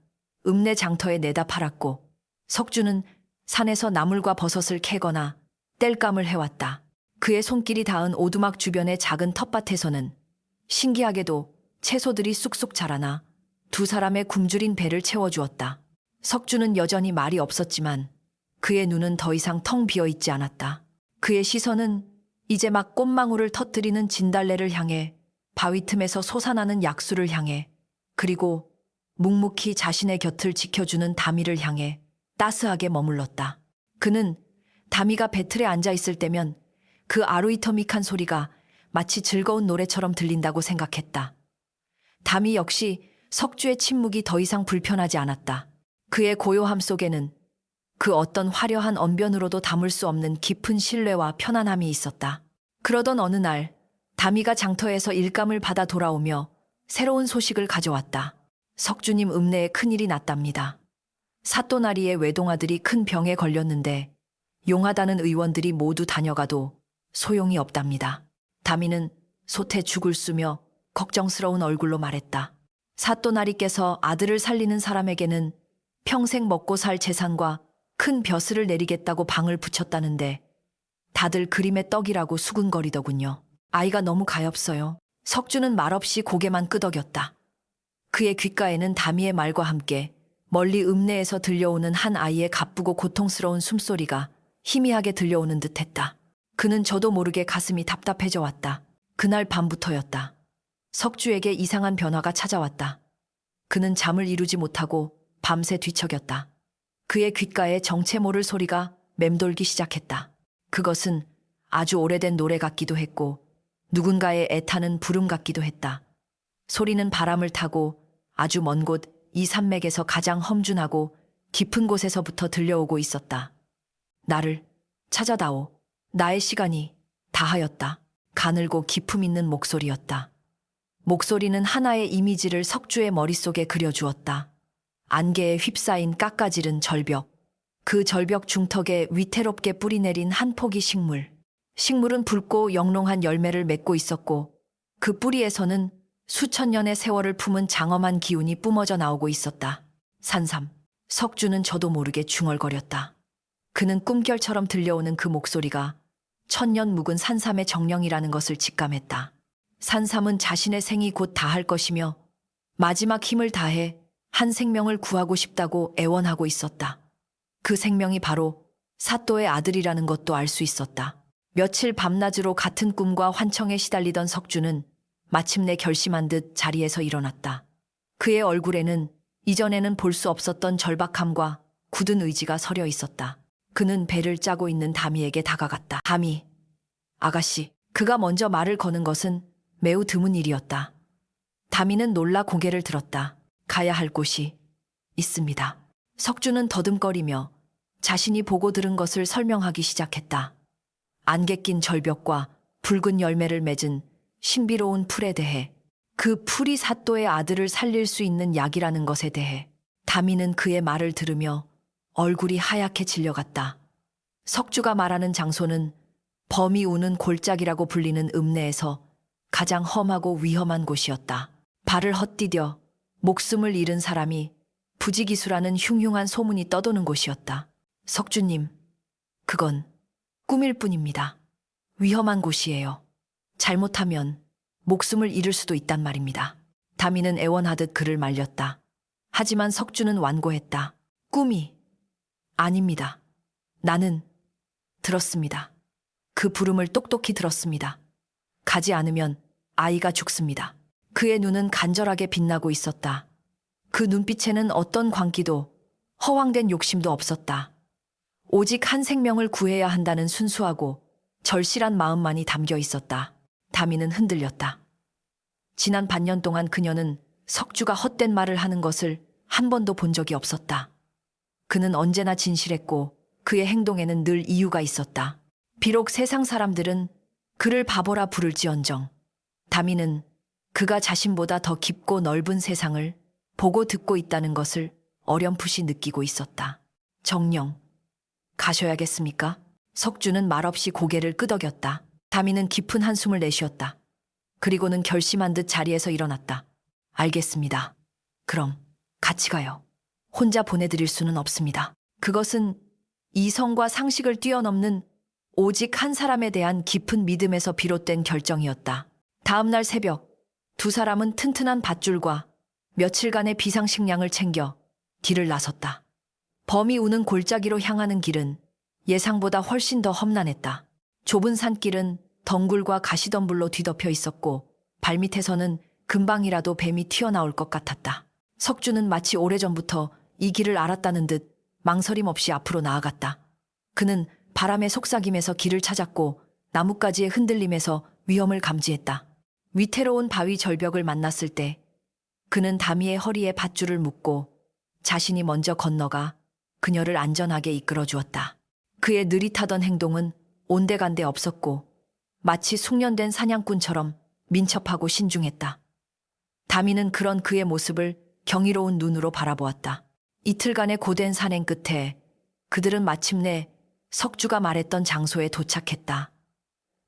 읍내 장터에 내다 팔았고 석주는 산에서 나물과 버섯을 캐거나 땔감을 해왔다. 그의 손길이 닿은 오두막 주변의 작은 텃밭에서는 신기하게도 채소들이 쑥쑥 자라나 두 사람의 굶주린 배를 채워주었다. 석주는 여전히 말이 없었지만 그의 눈은 더 이상 텅 비어 있지 않았다. 그의 시선은 이제 막 꽃망울을 터뜨리는 진달래를 향해, 바위 틈에서 솟아나는 약수를 향해, 그리고 묵묵히 자신의 곁을 지켜주는 다미를 향해 따스하게 머물렀다. 그는 다미가 배틀에 앉아 있을 때면 그 아루이터믹한 소리가 마치 즐거운 노래처럼 들린다고 생각했다. 다미 역시 석주의 침묵이 더 이상 불편하지 않았다. 그의 고요함 속에는 그 어떤 화려한 언변으로도 담을 수 없는 깊은 신뢰와 편안함이 있었다. 그러던 어느 날 다미가 장터에서 일감을 받아 돌아오며 새로운 소식을 가져왔다. 석주님 읍내에 큰일이 났답니다. 사또나리의 외동아들이 큰 병에 걸렸는데 용하다는 의원들이 모두 다녀가도 소용이 없답니다. 다미는 솥에 죽을 쓰며 걱정스러운 얼굴로 말했다. 사또나리께서 아들을 살리는 사람에게는 평생 먹고 살 재산과 큰 벼슬을 내리겠다고 방을 붙였다는데 다들 그림의 떡이라고 수군거리더군요. 아이가 너무 가엾어요. 석주는 말없이 고개만 끄덕였다. 그의 귓가에는 다미의 말과 함께 멀리 읍내에서 들려오는 한 아이의 가쁘고 고통스러운 숨소리가 희미하게 들려오는 듯했다. 그는 저도 모르게 가슴이 답답해져 왔다. 그날 밤부터였다. 석주에게 이상한 변화가 찾아왔다. 그는 잠을 이루지 못하고 밤새 뒤척였다. 그의 귓가에 정체 모를 소리가 맴돌기 시작했다. 그것은 아주 오래된 노래 같기도 했고 누군가의 애타는 부름 같기도 했다. 소리는 바람을 타고 아주 먼 곳 이 산맥에서 가장 험준하고 깊은 곳에서부터 들려오고 있었다. 나를 찾아다오. 나의 시간이 다하였다. 가늘고 기품 있는 목소리였다. 목소리는 하나의 이미지를 석주의 머릿속에 그려주었다. 안개에 휩싸인 깎아지른 절벽. 그 절벽 중턱에 위태롭게 뿌리내린 한 포기 식물. 식물은 붉고 영롱한 열매를 맺고 있었고 그 뿌리에서는 수천 년의 세월을 품은 장엄한 기운이 뿜어져 나오고 있었다. 산삼. 석주는 저도 모르게 중얼거렸다. 그는 꿈결처럼 들려오는 그 목소리가 천년 묵은 산삼의 정령이라는 것을 직감했다. 산삼은 자신의 생이 곧 다할 것이며 마지막 힘을 다해 한 생명을 구하고 싶다고 애원하고 있었다. 그 생명이 바로 사또의 아들이라는 것도 알 수 있었다. 며칠 밤낮으로 같은 꿈과 환청에 시달리던 석주는 마침내 결심한 듯 자리에서 일어났다. 그의 얼굴에는 이전에는 볼 수 없었던 절박함과 굳은 의지가 서려 있었다. 그는 배를 짜고 있는 다미에게 다가갔다. 다미, 아가씨. 그가 먼저 말을 거는 것은 매우 드문 일이었다. 다미는 놀라 고개를 들었다. 가야 할 곳이 있습니다. 석주는 더듬거리며 자신이 보고 들은 것을 설명하기 시작했다. 안개 낀 절벽과 붉은 열매를 맺은 신비로운 풀에 대해, 그 풀이 사또의 아들을 살릴 수 있는 약이라는 것에 대해. 다미는 그의 말을 들으며 얼굴이 하얗게 질려갔다. 석주가 말하는 장소는 범이 우는 골짜기라고 불리는 읍내에서 가장 험하고 위험한 곳이었다. 발을 헛디뎌 목숨을 잃은 사람이 부지기수라는 흉흉한 소문이 떠도는 곳이었다. 석주님, 그건 꿈일 뿐입니다. 위험한 곳이에요. 잘못하면 목숨을 잃을 수도 있단 말입니다. 다미는 애원하듯 그를 말렸다. 하지만 석주는 완고했다. 꿈이 아닙니다. 나는 들었습니다. 그 부름을 똑똑히 들었습니다. 가지 않으면 아이가 죽습니다. 그의 눈은 간절하게 빛나고 있었다. 그 눈빛에는 어떤 광기도 허황된 욕심도 없었다. 오직 한 생명을 구해야 한다는 순수하고 절실한 마음만이 담겨 있었다. 다미는 흔들렸다. 지난 반년 동안 그녀는 석주가 헛된 말을 하는 것을 한 번도 본 적이 없었다. 그는 언제나 진실했고 그의 행동에는 늘 이유가 있었다. 비록 세상 사람들은 그를 바보라 부를지언정 다미는 그가 자신보다 더 깊고 넓은 세상을 보고 듣고 있다는 것을 어렴풋이 느끼고 있었다. 정령, 가셔야겠습니까? 석주는 말없이 고개를 끄덕였다. 다미는 깊은 한숨을 내쉬었다. 그리고는 결심한 듯 자리에서 일어났다. 알겠습니다. 그럼 같이 가요. 혼자 보내드릴 수는 없습니다. 그것은 이성과 상식을 뛰어넘는 오직 한 사람에 대한 깊은 믿음에서 비롯된 결정이었다. 다음 날 새벽, 두 사람은 튼튼한 밧줄과 며칠간의 비상식량을 챙겨 길을 나섰다. 범이 우는 골짜기로 향하는 길은 예상보다 훨씬 더 험난했다. 좁은 산길은 덩굴과 가시덤불로 뒤덮여 있었고 발밑에서는 금방이라도 뱀이 튀어나올 것 같았다. 석주는 마치 오래전부터 이 길을 알았다는 듯 망설임 없이 앞으로 나아갔다. 그는 바람의 속삭임에서 길을 찾았고 나뭇가지의 흔들림에서 위험을 감지했다. 위태로운 바위 절벽을 만났을 때 그는 다미의 허리에 밧줄을 묶고 자신이 먼저 건너가 그녀를 안전하게 이끌어 주었다. 그의 느릿하던 행동은 온데간데 없었고 마치 숙련된 사냥꾼처럼 민첩하고 신중했다. 다미는 그런 그의 모습을 경이로운 눈으로 바라보았다. 이틀간의 고된 산행 끝에 그들은 마침내 석주가 말했던 장소에 도착했다.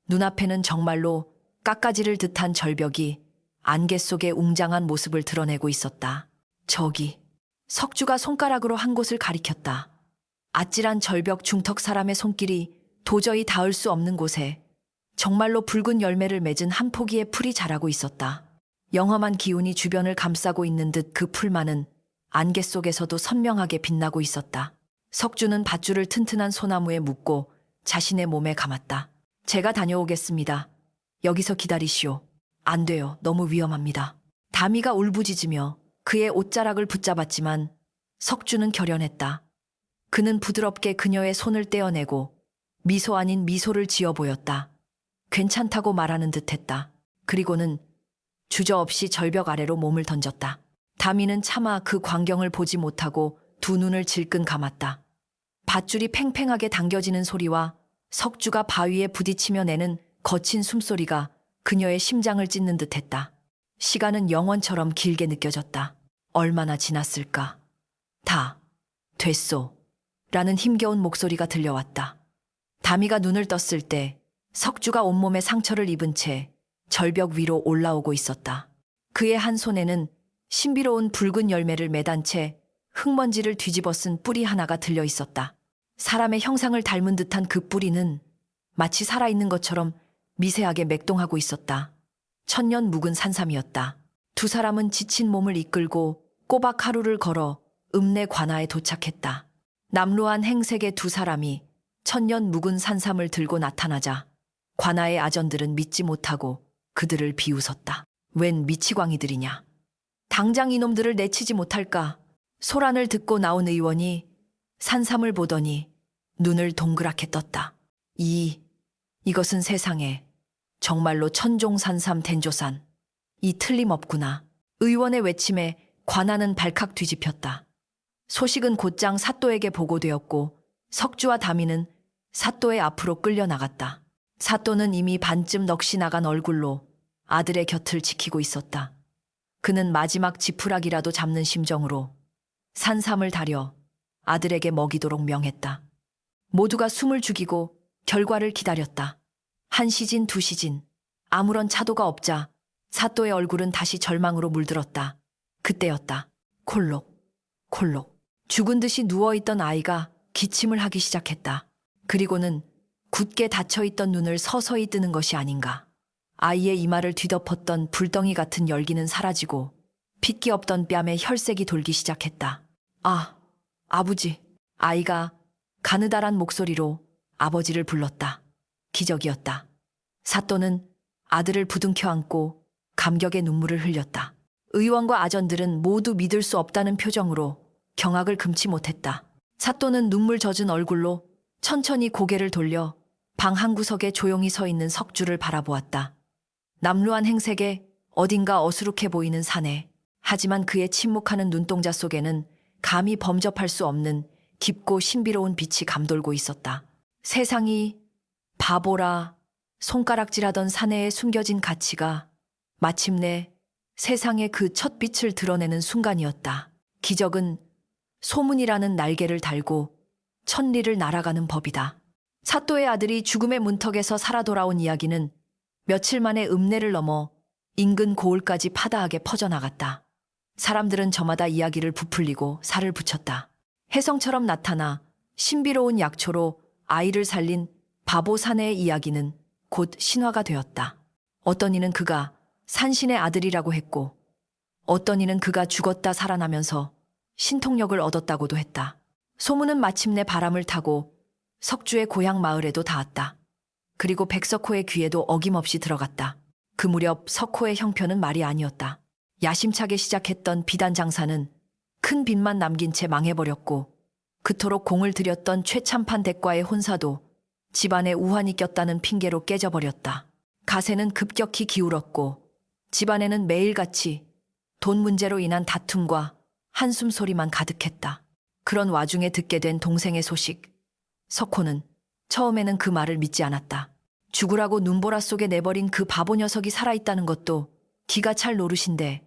눈앞에는 정말로 깎아지를 듯한 절벽이 안개 속에 웅장한 모습을 드러내고 있었다. 저기, 석주가 손가락으로 한 곳을 가리켰다. 아찔한 절벽 중턱 사람의 손길이 도저히 닿을 수 없는 곳에 정말로 붉은 열매를 맺은 한 포기의 풀이 자라고 있었다. 영험한 기운이 주변을 감싸고 있는 듯 그 풀만은 안개 속에서도 선명하게 빛나고 있었다. 석주는 밧줄을 튼튼한 소나무에 묶고 자신의 몸에 감았다. 제가 다녀오겠습니다. 여기서 기다리시오. 안 돼요. 너무 위험합니다. 다미가 울부짖으며 그의 옷자락을 붙잡았지만 석주는 결연했다. 그는 부드럽게 그녀의 손을 떼어내고 미소 아닌 미소를 지어 보였다. 괜찮다고 말하는 듯했다. 그리고는 주저없이 절벽 아래로 몸을 던졌다. 다미는 차마 그 광경을 보지 못하고 두 눈을 질끈 감았다. 밧줄이 팽팽하게 당겨지는 소리와 석주가 바위에 부딪히며 내는 거친 숨소리가 그녀의 심장을 찢는 듯했다. 시간은 영원처럼 길게 느껴졌다. 얼마나 지났을까? 다 됐소. 라는 힘겨운 목소리가 들려왔다. 다미가 눈을 떴을 때 석주가 온몸에 상처를 입은 채 절벽 위로 올라오고 있었다. 그의 한 손에는 신비로운 붉은 열매를 매단 채 흙먼지를 뒤집어 쓴 뿌리 하나가 들려 있었다. 사람의 형상을 닮은 듯한 그 뿌리는 마치 살아있는 것처럼 미세하게 맥동하고 있었다. 천년 묵은 산삼이었다. 두 사람은 지친 몸을 이끌고 꼬박 하루를 걸어 읍내 관아에 도착했다. 남루한 행색의 두 사람이 천년 묵은 산삼을 들고 나타나자 관아의 아전들은 믿지 못하고 그들을 비웃었다. 웬 미치광이들이냐. 당장 이놈들을 내치지 못할까. 소란을 듣고 나온 의원이 산삼을 보더니 눈을 동그랗게 떴다. 이것은 세상에 정말로 천종산삼 된조산. 이 틀림없구나. 의원의 외침에 관아는 발칵 뒤집혔다. 소식은 곧장 사또에게 보고되었고 석주와 다미는 사또의 앞으로 끌려나갔다. 사또는 이미 반쯤 넋이 나간 얼굴로 아들의 곁을 지키고 있었다. 그는 마지막 지푸라기라도 잡는 심정으로 산삼을 다려 아들에게 먹이도록 명했다. 모두가 숨을 죽이고 결과를 기다렸다. 한 시진 두 시진 아무런 차도가 없자 사또의 얼굴은 다시 절망으로 물들었다. 그때였다. 콜록 콜록. 죽은 듯이 누워있던 아이가 기침을 하기 시작했다. 그리고는 굳게 닫혀있던 눈을 서서히 뜨는 것이 아닌가. 아이의 이마를 뒤덮었던 불덩이 같은 열기는 사라지고 핏기 없던 뺨에 혈색이 돌기 시작했다. 아, 아버지. 아이가 가느다란 목소리로 아버지를 불렀다. 기적이었다. 사또는 아들을 부둥켜 안고 감격의 눈물을 흘렸다. 의원과 아전들은 모두 믿을 수 없다는 표정으로 경악을 금치 못했다. 사또는 눈물 젖은 얼굴로 천천히 고개를 돌려 방 한구석에 조용히 서 있는 석주를 바라보았다. 남루한 행색에 어딘가 어수룩해 보이는 사내. 하지만 그의 침묵하는 눈동자 속에는 감히 범접할 수 없는 깊고 신비로운 빛이 감돌고 있었다. 세상이 바보라 손가락질하던 사내에 숨겨진 가치가 마침내 세상의 그 첫 빛을 드러내는 순간이었다. 기적은 소문이라는 날개를 달고 천리를 날아가는 법이다. 사또의 아들이 죽음의 문턱에서 살아 돌아온 이야기는 며칠 만에 읍내를 넘어 인근 고을까지 파다하게 퍼져나갔다. 사람들은 저마다 이야기를 부풀리고 살을 붙였다. 혜성처럼 나타나 신비로운 약초로 아이를 살린 바보 사내의 이야기는 곧 신화가 되었다. 어떤 이는 그가 산신의 아들이라고 했고, 어떤 이는 그가 죽었다 살아나면서 신통력을 얻었다고도 했다. 소문은 마침내 바람을 타고 석주의 고향 마을에도 닿았다. 그리고 백석호의 귀에도 어김없이 들어갔다. 그 무렵 석호의 형편은 말이 아니었다. 야심차게 시작했던 비단 장사는 큰 빚만 남긴 채 망해버렸고, 그토록 공을 들였던 최참판 대과의 혼사도 집안에 우환이 꼈다는 핑계로 깨져버렸다. 가세는 급격히 기울었고 집안에는 매일같이 돈 문제로 인한 다툼과 한숨 소리만 가득했다. 그런 와중에 듣게 된 동생의 소식. 석호는 처음에는 그 말을 믿지 않았다. 죽으라고 눈보라 속에 내버린 그 바보 녀석이 살아있다는 것도 기가 찰 노릇인데,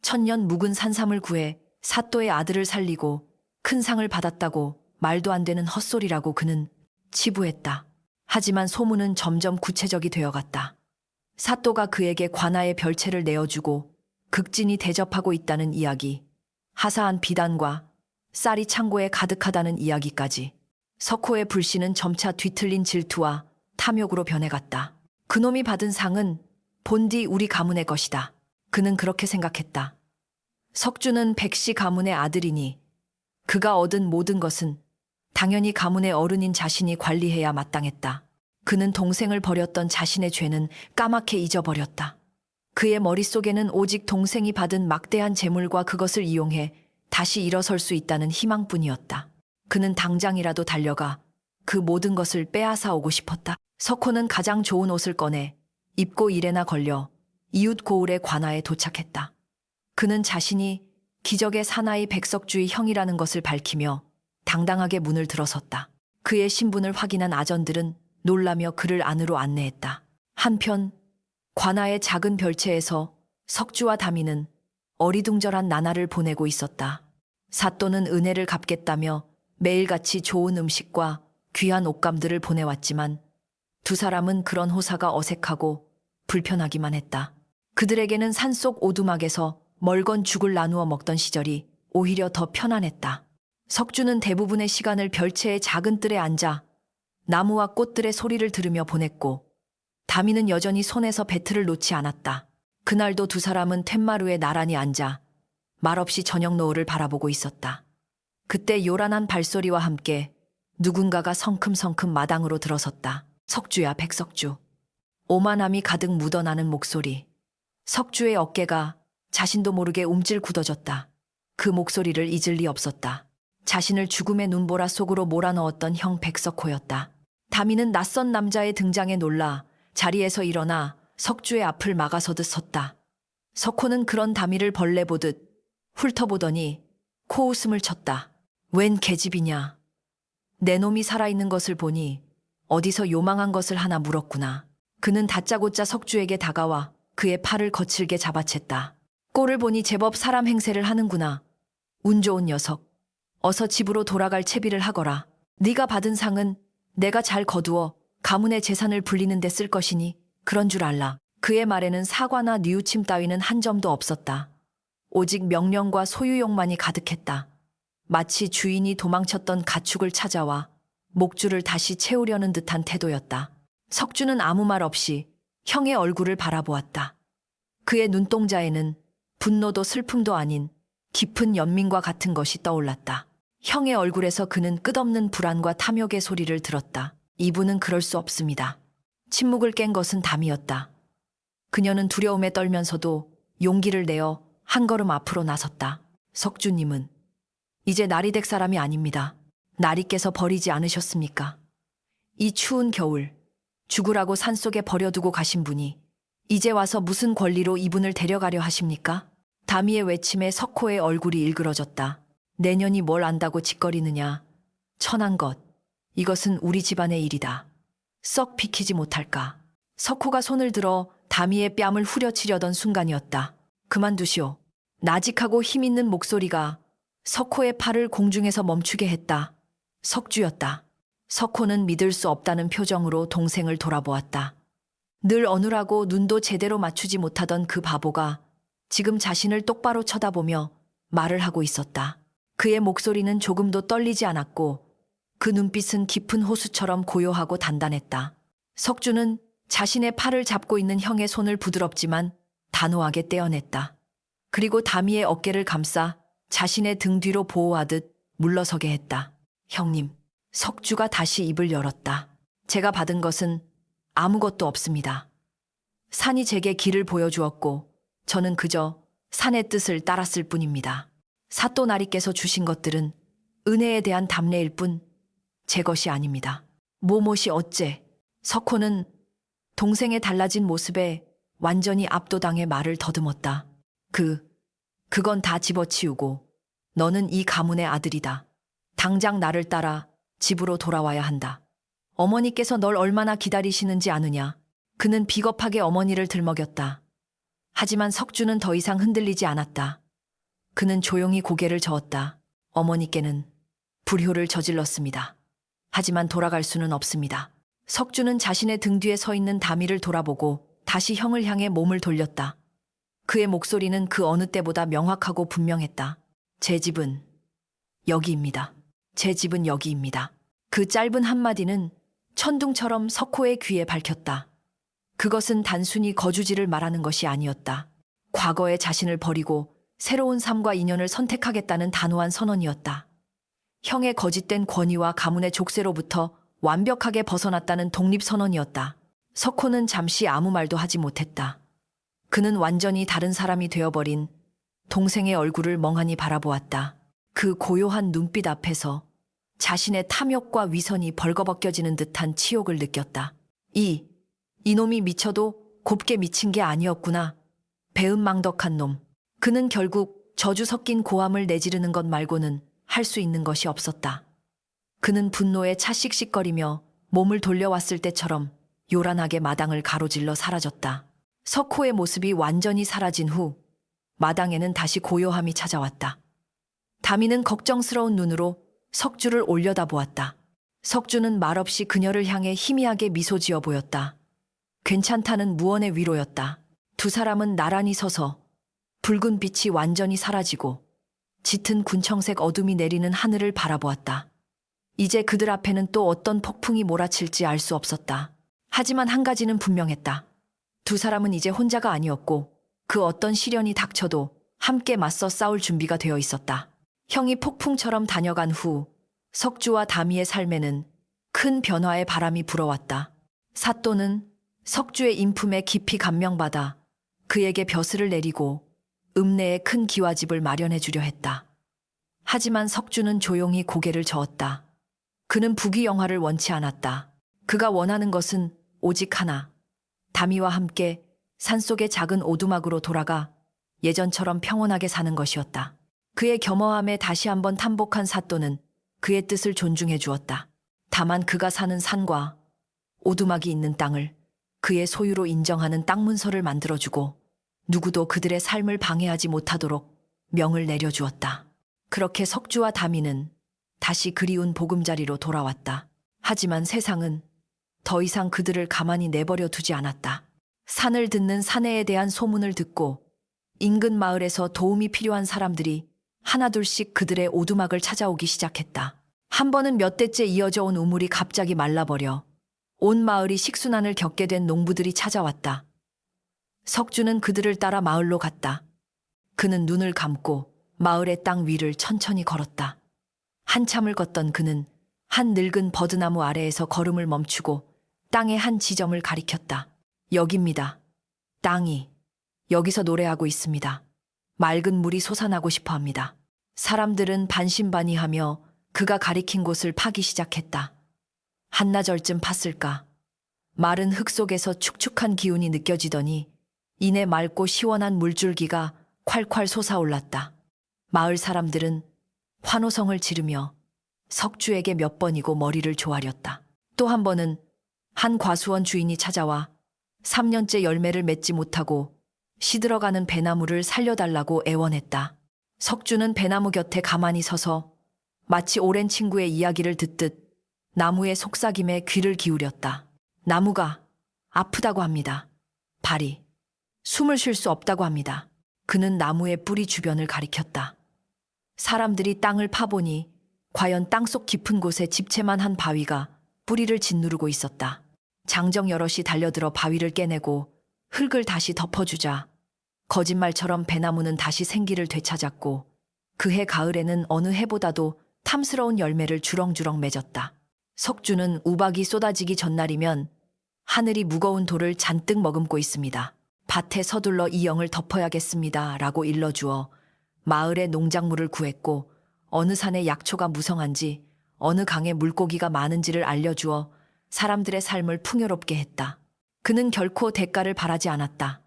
천년 묵은 산삼을 구해 사또의 아들을 살리고 큰 상을 받았다고 말도 안 되는 헛소리라고 그는 치부했다. 하지만 소문은 점점 구체적이 되어갔다. 사또가 그에게 관아의 별채를 내어주고 극진히 대접하고 있다는 이야기, 하사한 비단과 쌀이 창고에 가득하다는 이야기까지. 석호의 불씨는 점차 뒤틀린 질투와 탐욕으로 변해갔다. 그놈이 받은 상은 본디 우리 가문의 것이다. 그는 그렇게 생각했다. 석주는 백씨 가문의 아들이니 그가 얻은 모든 것은 당연히 가문의 어른인 자신이 관리해야 마땅했다. 그는 동생을 버렸던 자신의 죄는 까맣게 잊어버렸다. 그의 머릿속에는 오직 동생이 받은 막대한 재물과 그것을 이용해 다시 일어설 수 있다는 희망뿐이었다. 그는 당장이라도 달려가 그 모든 것을 빼앗아 오고 싶었다. 석호는 가장 좋은 옷을 꺼내 입고 일에나 걸려 이웃 고을의 관아에 도착했다. 그는 자신이 기적의 사나이 백석주의 형이라는 것을 밝히며 당당하게 문을 들어섰다. 그의 신분을 확인한 아전들은 놀라며 그를 안으로 안내했다. 한편 관아의 작은 별채에서 석주와 다미는 어리둥절한 나날을 보내고 있었다. 사또는 은혜를 갚겠다며 매일같이 좋은 음식과 귀한 옷감들을 보내왔지만 두 사람은 그런 호사가 어색하고 불편하기만 했다. 그들에게는 산속 오두막에서 멀건 죽을 나누어 먹던 시절이 오히려 더 편안했다. 석주는 대부분의 시간을 별채의 작은 뜰에 앉아 나무와 꽃들의 소리를 들으며 보냈고, 다미는 여전히 손에서 배틀을 놓지 않았다. 그날도 두 사람은 툇마루에 나란히 앉아 말없이 저녁 노을을 바라보고 있었다. 그때 요란한 발소리와 함께 누군가가 성큼성큼 마당으로 들어섰다. 석주야, 백석주. 오만함이 가득 묻어나는 목소리. 석주의 어깨가 자신도 모르게 움찔 굳어졌다. 그 목소리를 잊을 리 없었다. 자신을 죽음의 눈보라 속으로 몰아넣었던 형 백석호였다. 다미는 낯선 남자의 등장에 놀라 자리에서 일어나 석주의 앞을 막아서듯 섰다. 석호는 그런 다미를 벌레 보듯 훑어보더니 코웃음을 쳤다. 웬 계집이냐. 내 놈이 살아있는 것을 보니 어디서 요망한 것을 하나 물었구나. 그는 다짜고짜 석주에게 다가와 그의 팔을 거칠게 잡아챘다. 꼴을 보니 제법 사람 행세를 하는구나. 운 좋은 녀석. 어서 집으로 돌아갈 채비를 하거라. 네가 받은 상은 내가 잘 거두어 가문의 재산을 불리는 데 쓸 것이니 그런 줄 알라. 그의 말에는 사과나 뉘우침 따위는 한 점도 없었다. 오직 명령과 소유욕만이 가득했다. 마치 주인이 도망쳤던 가축을 찾아와 목줄을 다시 채우려는 듯한 태도였다. 석주는 아무 말 없이 형의 얼굴을 바라보았다. 그의 눈동자에는 분노도 슬픔도 아닌 깊은 연민과 같은 것이 떠올랐다. 형의 얼굴에서 그는 끝없는 불안과 탐욕의 소리를 들었다. 이분은 그럴 수 없습니다. 침묵을 깬 것은 담이었다. 그녀는 두려움에 떨면서도 용기를 내어 한 걸음 앞으로 나섰다. 석주님은 이제 날이 될 사람이 아닙니다. 나리께서 버리지 않으셨습니까? 이 추운 겨울 죽으라고 산속에 버려두고 가신 분이 이제 와서 무슨 권리로 이분을 데려가려 하십니까? 다미의 외침에 석호의 얼굴이 일그러졌다. 내년이 뭘 안다고 짓거리느냐. 천한 것. 이것은 우리 집안의 일이다. 썩 비키지 못할까. 석호가 손을 들어 다미의 뺨을 후려치려던 순간이었다. 그만두시오. 나직하고 힘있는 목소리가 석호의 팔을 공중에서 멈추게 했다. 석주였다. 석호는 믿을 수 없다는 표정으로 동생을 돌아보았다. 늘 어느라고 눈도 제대로 맞추지 못하던 그 바보가 지금 자신을 똑바로 쳐다보며 말을 하고 있었다. 그의 목소리는 조금도 떨리지 않았고 그 눈빛은 깊은 호수처럼 고요하고 단단했다. 석주는 자신의 팔을 잡고 있는 형의 손을 부드럽지만 단호하게 떼어냈다. 그리고 다미의 어깨를 감싸 자신의 등 뒤로 보호하듯 물러서게 했다. 형님, 석주가 다시 입을 열었다. 제가 받은 것은 아무것도 없습니다. 산이 제게 길을 보여주었고 저는 그저 산의 뜻을 따랐을 뿐입니다. 사또나리께서 주신 것들은 은혜에 대한 답례일 뿐 제 것이 아닙니다. 모못이 어째? 석호는 동생의 달라진 모습에 완전히 압도당해 말을 더듬었다. 그건 다 집어치우고 너는 이 가문의 아들이다. 당장 나를 따라 집으로 돌아와야 한다. 어머니께서 널 얼마나 기다리시는지 아느냐. 그는 비겁하게 어머니를 들먹였다. 하지만 석주는 더 이상 흔들리지 않았다. 그는 조용히 고개를 저었다. 어머니께는 불효를 저질렀습니다. 하지만 돌아갈 수는 없습니다. 석주는 자신의 등 뒤에 서 있는 다미를 돌아보고 다시 형을 향해 몸을 돌렸다. 그의 목소리는 그 어느 때보다 명확하고 분명했다. 제 집은 여기입니다. 제 집은 여기입니다. 그 짧은 한마디는 천둥처럼 석호의 귀에 밝혔다. 그것은 단순히 거주지를 말하는 것이 아니었다. 과거의 자신을 버리고 새로운 삶과 인연을 선택하겠다는 단호한 선언이었다. 형의 거짓된 권위와 가문의 족쇄로부터 완벽하게 벗어났다는 독립선언이었다. 석호는 잠시 아무 말도 하지 못했다. 그는 완전히 다른 사람이 되어버린 동생의 얼굴을 멍하니 바라보았다. 그 고요한 눈빛 앞에서 자신의 탐욕과 위선이 벌거벗겨지는 듯한 치욕을 느꼈다. 이놈이 미쳐도 곱게 미친 게 아니었구나. 배은망덕한 놈. 그는 결국 저주 섞인 고함을 내지르는 것 말고는 할 수 있는 것이 없었다. 그는 분노에 차씩씩거리며 몸을 돌려왔을 때처럼 요란하게 마당을 가로질러 사라졌다. 석호의 모습이 완전히 사라진 후 마당에는 다시 고요함이 찾아왔다. 다미는 걱정스러운 눈으로 석주를 올려다보았다. 석주는 말없이 그녀를 향해 희미하게 미소 지어 보였다. 괜찮다는 무언의 위로였다. 두 사람은 나란히 서서 붉은 빛이 완전히 사라지고 짙은 군청색 어둠이 내리는 하늘을 바라보았다. 이제 그들 앞에는 또 어떤 폭풍이 몰아칠지 알 수 없었다. 하지만 한 가지는 분명했다. 두 사람은 이제 혼자가 아니었고 그 어떤 시련이 닥쳐도 함께 맞서 싸울 준비가 되어 있었다. 형이 폭풍처럼 다녀간 후 석주와 다미의 삶에는 큰 변화의 바람이 불어왔다. 사또는 석주의 인품에 깊이 감명받아 그에게 벼슬을 내리고 읍내에 큰 기와집을 마련해 주려 했다. 하지만 석주는 조용히 고개를 저었다. 그는 부귀영화를 원치 않았다. 그가 원하는 것은 오직 하나. 다미와 함께 산속의 작은 오두막으로 돌아가 예전처럼 평온하게 사는 것이었다. 그의 겸허함에 다시 한번 탐복한 사또는 그의 뜻을 존중해 주었다. 다만 그가 사는 산과 오두막이 있는 땅을 그의 소유로 인정하는 땅 문서를 만들어주고 누구도 그들의 삶을 방해하지 못하도록 명을 내려주었다. 그렇게 석주와 다미는 다시 그리운 보금자리로 돌아왔다. 하지만 세상은 더 이상 그들을 가만히 내버려 두지 않았다. 산을 듣는 사내에 대한 소문을 듣고 인근 마을에서 도움이 필요한 사람들이 하나둘씩 그들의 오두막을 찾아오기 시작했다. 한 번은 몇 대째 이어져 온 우물이 갑자기 말라버려 온 마을이 식순환을 겪게 된 농부들이 찾아왔다. 석주는 그들을 따라 마을로 갔다. 그는 눈을 감고 마을의 땅 위를 천천히 걸었다. 한참을 걷던 그는 한 늙은 버드나무 아래에서 걸음을 멈추고 땅의 한 지점을 가리켰다. 여기입니다. 땅이 여기서 노래하고 있습니다. 맑은 물이 솟아나고 싶어 합니다. 사람들은 반신반의하며 그가 가리킨 곳을 파기 시작했다. 한나절쯤 팠을까. 마른 흙 속에서 축축한 기운이 느껴지더니 이내 맑고 시원한 물줄기가 콸콸 솟아올랐다. 마을 사람들은 환호성을 지르며 석주에게 몇 번이고 머리를 조아렸다. 또 한 번은 한 과수원 주인이 찾아와 3년째 열매를 맺지 못하고 시들어가는 배나무를 살려달라고 애원했다. 석주는 배나무 곁에 가만히 서서 마치 오랜 친구의 이야기를 듣듯 나무의 속삭임에 귀를 기울였다. 나무가 아프다고 합니다. 발이 숨을 쉴 수 없다고 합니다. 그는 나무의 뿌리 주변을 가리켰다. 사람들이 땅을 파보니 과연 땅속 깊은 곳에 집채만한 바위가 뿌리를 짓누르고 있었다. 장정 여럿이 달려들어 바위를 깨내고 흙을 다시 덮어주자 거짓말처럼 배나무는 다시 생기를 되찾았고 그해 가을에는 어느 해보다도 탐스러운 열매를 주렁주렁 맺었다. 석주는 우박이 쏟아지기 전날이면 하늘이 무거운 돌을 잔뜩 머금고 있습니다. 밭에 서둘러 이 영을 덮어야겠습니다. 라고 일러주어 마을에 농작물을 구했고 어느 산에 약초가 무성한지 어느 강에 물고기가 많은지를 알려주어 사람들의 삶을 풍요롭게 했다. 그는 결코 대가를 바라지 않았다.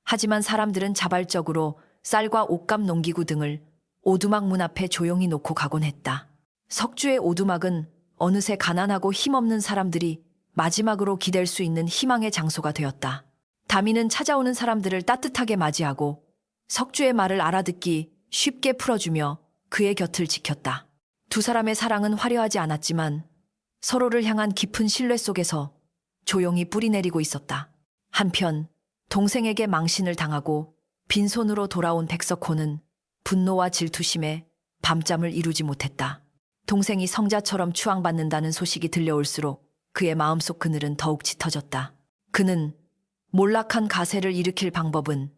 하지만 사람들은 자발적으로 쌀과 옷감 농기구 등을 오두막 문 앞에 조용히 놓고 가곤 했다. 석주의 오두막은 어느새 가난하고 힘없는 사람들이 마지막으로 기댈 수 있는 희망의 장소가 되었다. 다미는 찾아오는 사람들을 따뜻하게 맞이하고 석주의 말을 알아듣기 쉽게 풀어주며 그의 곁을 지켰다. 두 사람의 사랑은 화려하지 않았지만 서로를 향한 깊은 신뢰 속에서 조용히 뿌리내리고 있었다. 한편 동생에게 망신을 당하고 빈손으로 돌아온 백석호는 분노와 질투심에 밤잠을 이루지 못했다. 동생이 성자처럼 추앙받는다는 소식이 들려올수록 그의 마음속 그늘은 더욱 짙어졌다. 그는 몰락한 가세를 일으킬 방법은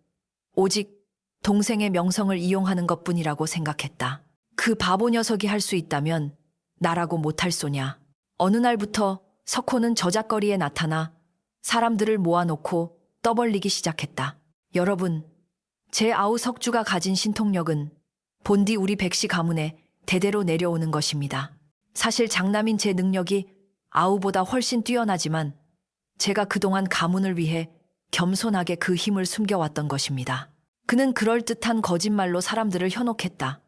오직 동생의 명성을 이용하는 것뿐이라고 생각했다. 그 바보 녀석이 할 수 있다면 나라고 못할 소냐. 어느 날부터 석호는 저작거리에 나타나 사람들을 모아놓고 떠벌리기 시작했다. 여러분, 제 아우 석주가 가진 신통력은 본디 우리 백씨 가문에 대대로 내려오는 것입니다. 사실 장남인 제 능력이 아우보다 훨씬 뛰어나지만 제가 그동안 가문을 위해 겸손하게 그 힘을 숨겨왔던 것입니다. 그는 그럴듯한 거짓말로 사람들을 현혹했다.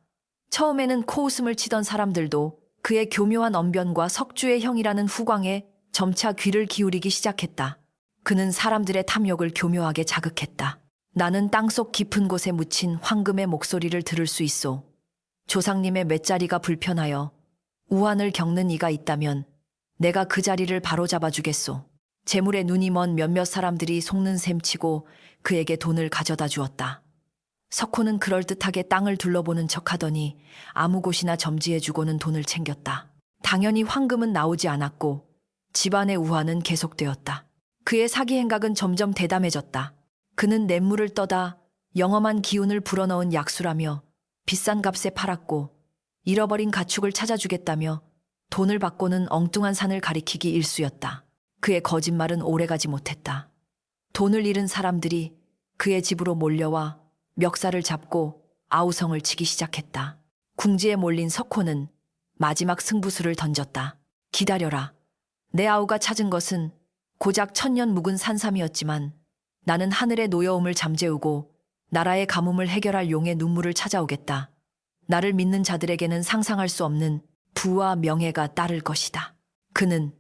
처음에는 코웃음을 치던 사람들도 그의 교묘한 언변과 석주의 형이라는 후광에 점차 귀를 기울이기 시작했다. 그는 사람들의 탐욕을 교묘하게 자극했다. 나는 땅속 깊은 곳에 묻힌 황금의 목소리를 들을 수 있소. 조상님의 맷자리가 불편하여 우환을 겪는 이가 있다면 내가 그 자리를 바로잡아 주겠소. 재물에 눈이 먼 몇몇 사람들이 속는 셈치고 그에게 돈을 가져다 주었다. 석호는 그럴듯하게 땅을 둘러보는 척하더니 아무 곳이나 점지해주고는 돈을 챙겼다. 당연히 황금은 나오지 않았고 집안의 우환은 계속되었다. 그의 사기 행각은 점점 대담해졌다. 그는 냇물을 떠다 영험한 기운을 불어넣은 약수라며 비싼 값에 팔았고 잃어버린 가축을 찾아주겠다며 돈을 받고는 엉뚱한 산을 가리키기 일쑤였다. 그의 거짓말은 오래가지 못했다. 돈을 잃은 사람들이 그의 집으로 몰려와 멱살을 잡고 아우성을 치기 시작했다. 궁지에 몰린 석호는 마지막 승부수를 던졌다. 기다려라. 내 아우가 찾은 것은 고작 1000년 묵은 산삼이었지만 나는 하늘의 노여움을 잠재우고 나라의 가뭄을 해결할 용의 눈물을 찾아오겠다. 나를 믿는 자들에게는 상상할 수 없는 부와 명예가 따를 것이다. 그는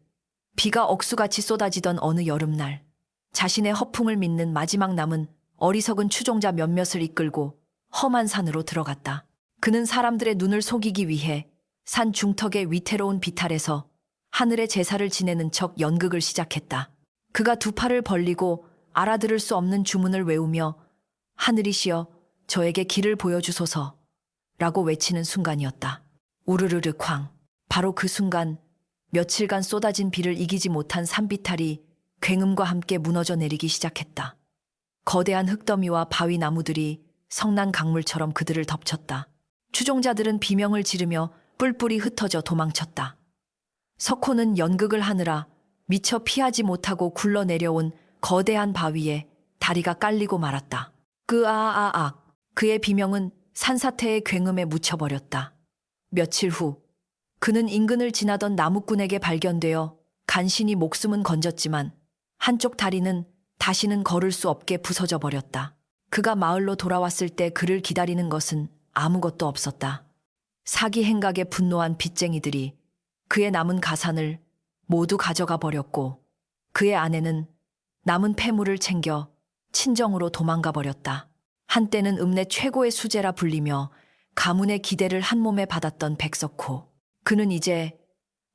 비가 억수같이 쏟아지던 어느 여름날 자신의 허풍을 믿는 마지막 남은 어리석은 추종자 몇몇을 이끌고 험한 산으로 들어갔다. 그는 사람들의 눈을 속이기 위해 산 중턱의 위태로운 비탈에서 하늘의 제사를 지내는 척 연극을 시작했다. 그가 두 팔을 벌리고 알아들을 수 없는 주문을 외우며 하늘이시여 저에게 길을 보여주소서 라고 외치는 순간이었다. 우르르르 쾅. 바로 그 순간 며칠간 쏟아진 비를 이기지 못한 산비탈이 굉음과 함께 무너져 내리기 시작했다. 거대한 흙더미와 바위 나무들이 성난 강물처럼 그들을 덮쳤다. 추종자들은 비명을 지르며 뿔뿔이 흩어져 도망쳤다. 석호는 연극을 하느라 미처 피하지 못하고 굴러내려온 거대한 바위에 다리가 깔리고 말았다. 끄아아악. 그의 비명은 산사태의 굉음에 묻혀버렸다. 며칠 후 그는 인근을 지나던 나무꾼에게 발견되어 간신히 목숨은 건졌지만 한쪽 다리는 다시는 걸을 수 없게 부서져 버렸다. 그가 마을로 돌아왔을 때 그를 기다리는 것은 아무것도 없었다. 사기 행각에 분노한 빚쟁이들이 그의 남은 가산을 모두 가져가 버렸고 그의 아내는 남은 폐물을 챙겨 친정으로 도망가 버렸다. 한때는 읍내 최고의 수재라 불리며 가문의 기대를 한 몸에 받았던 백석호. 그는 이제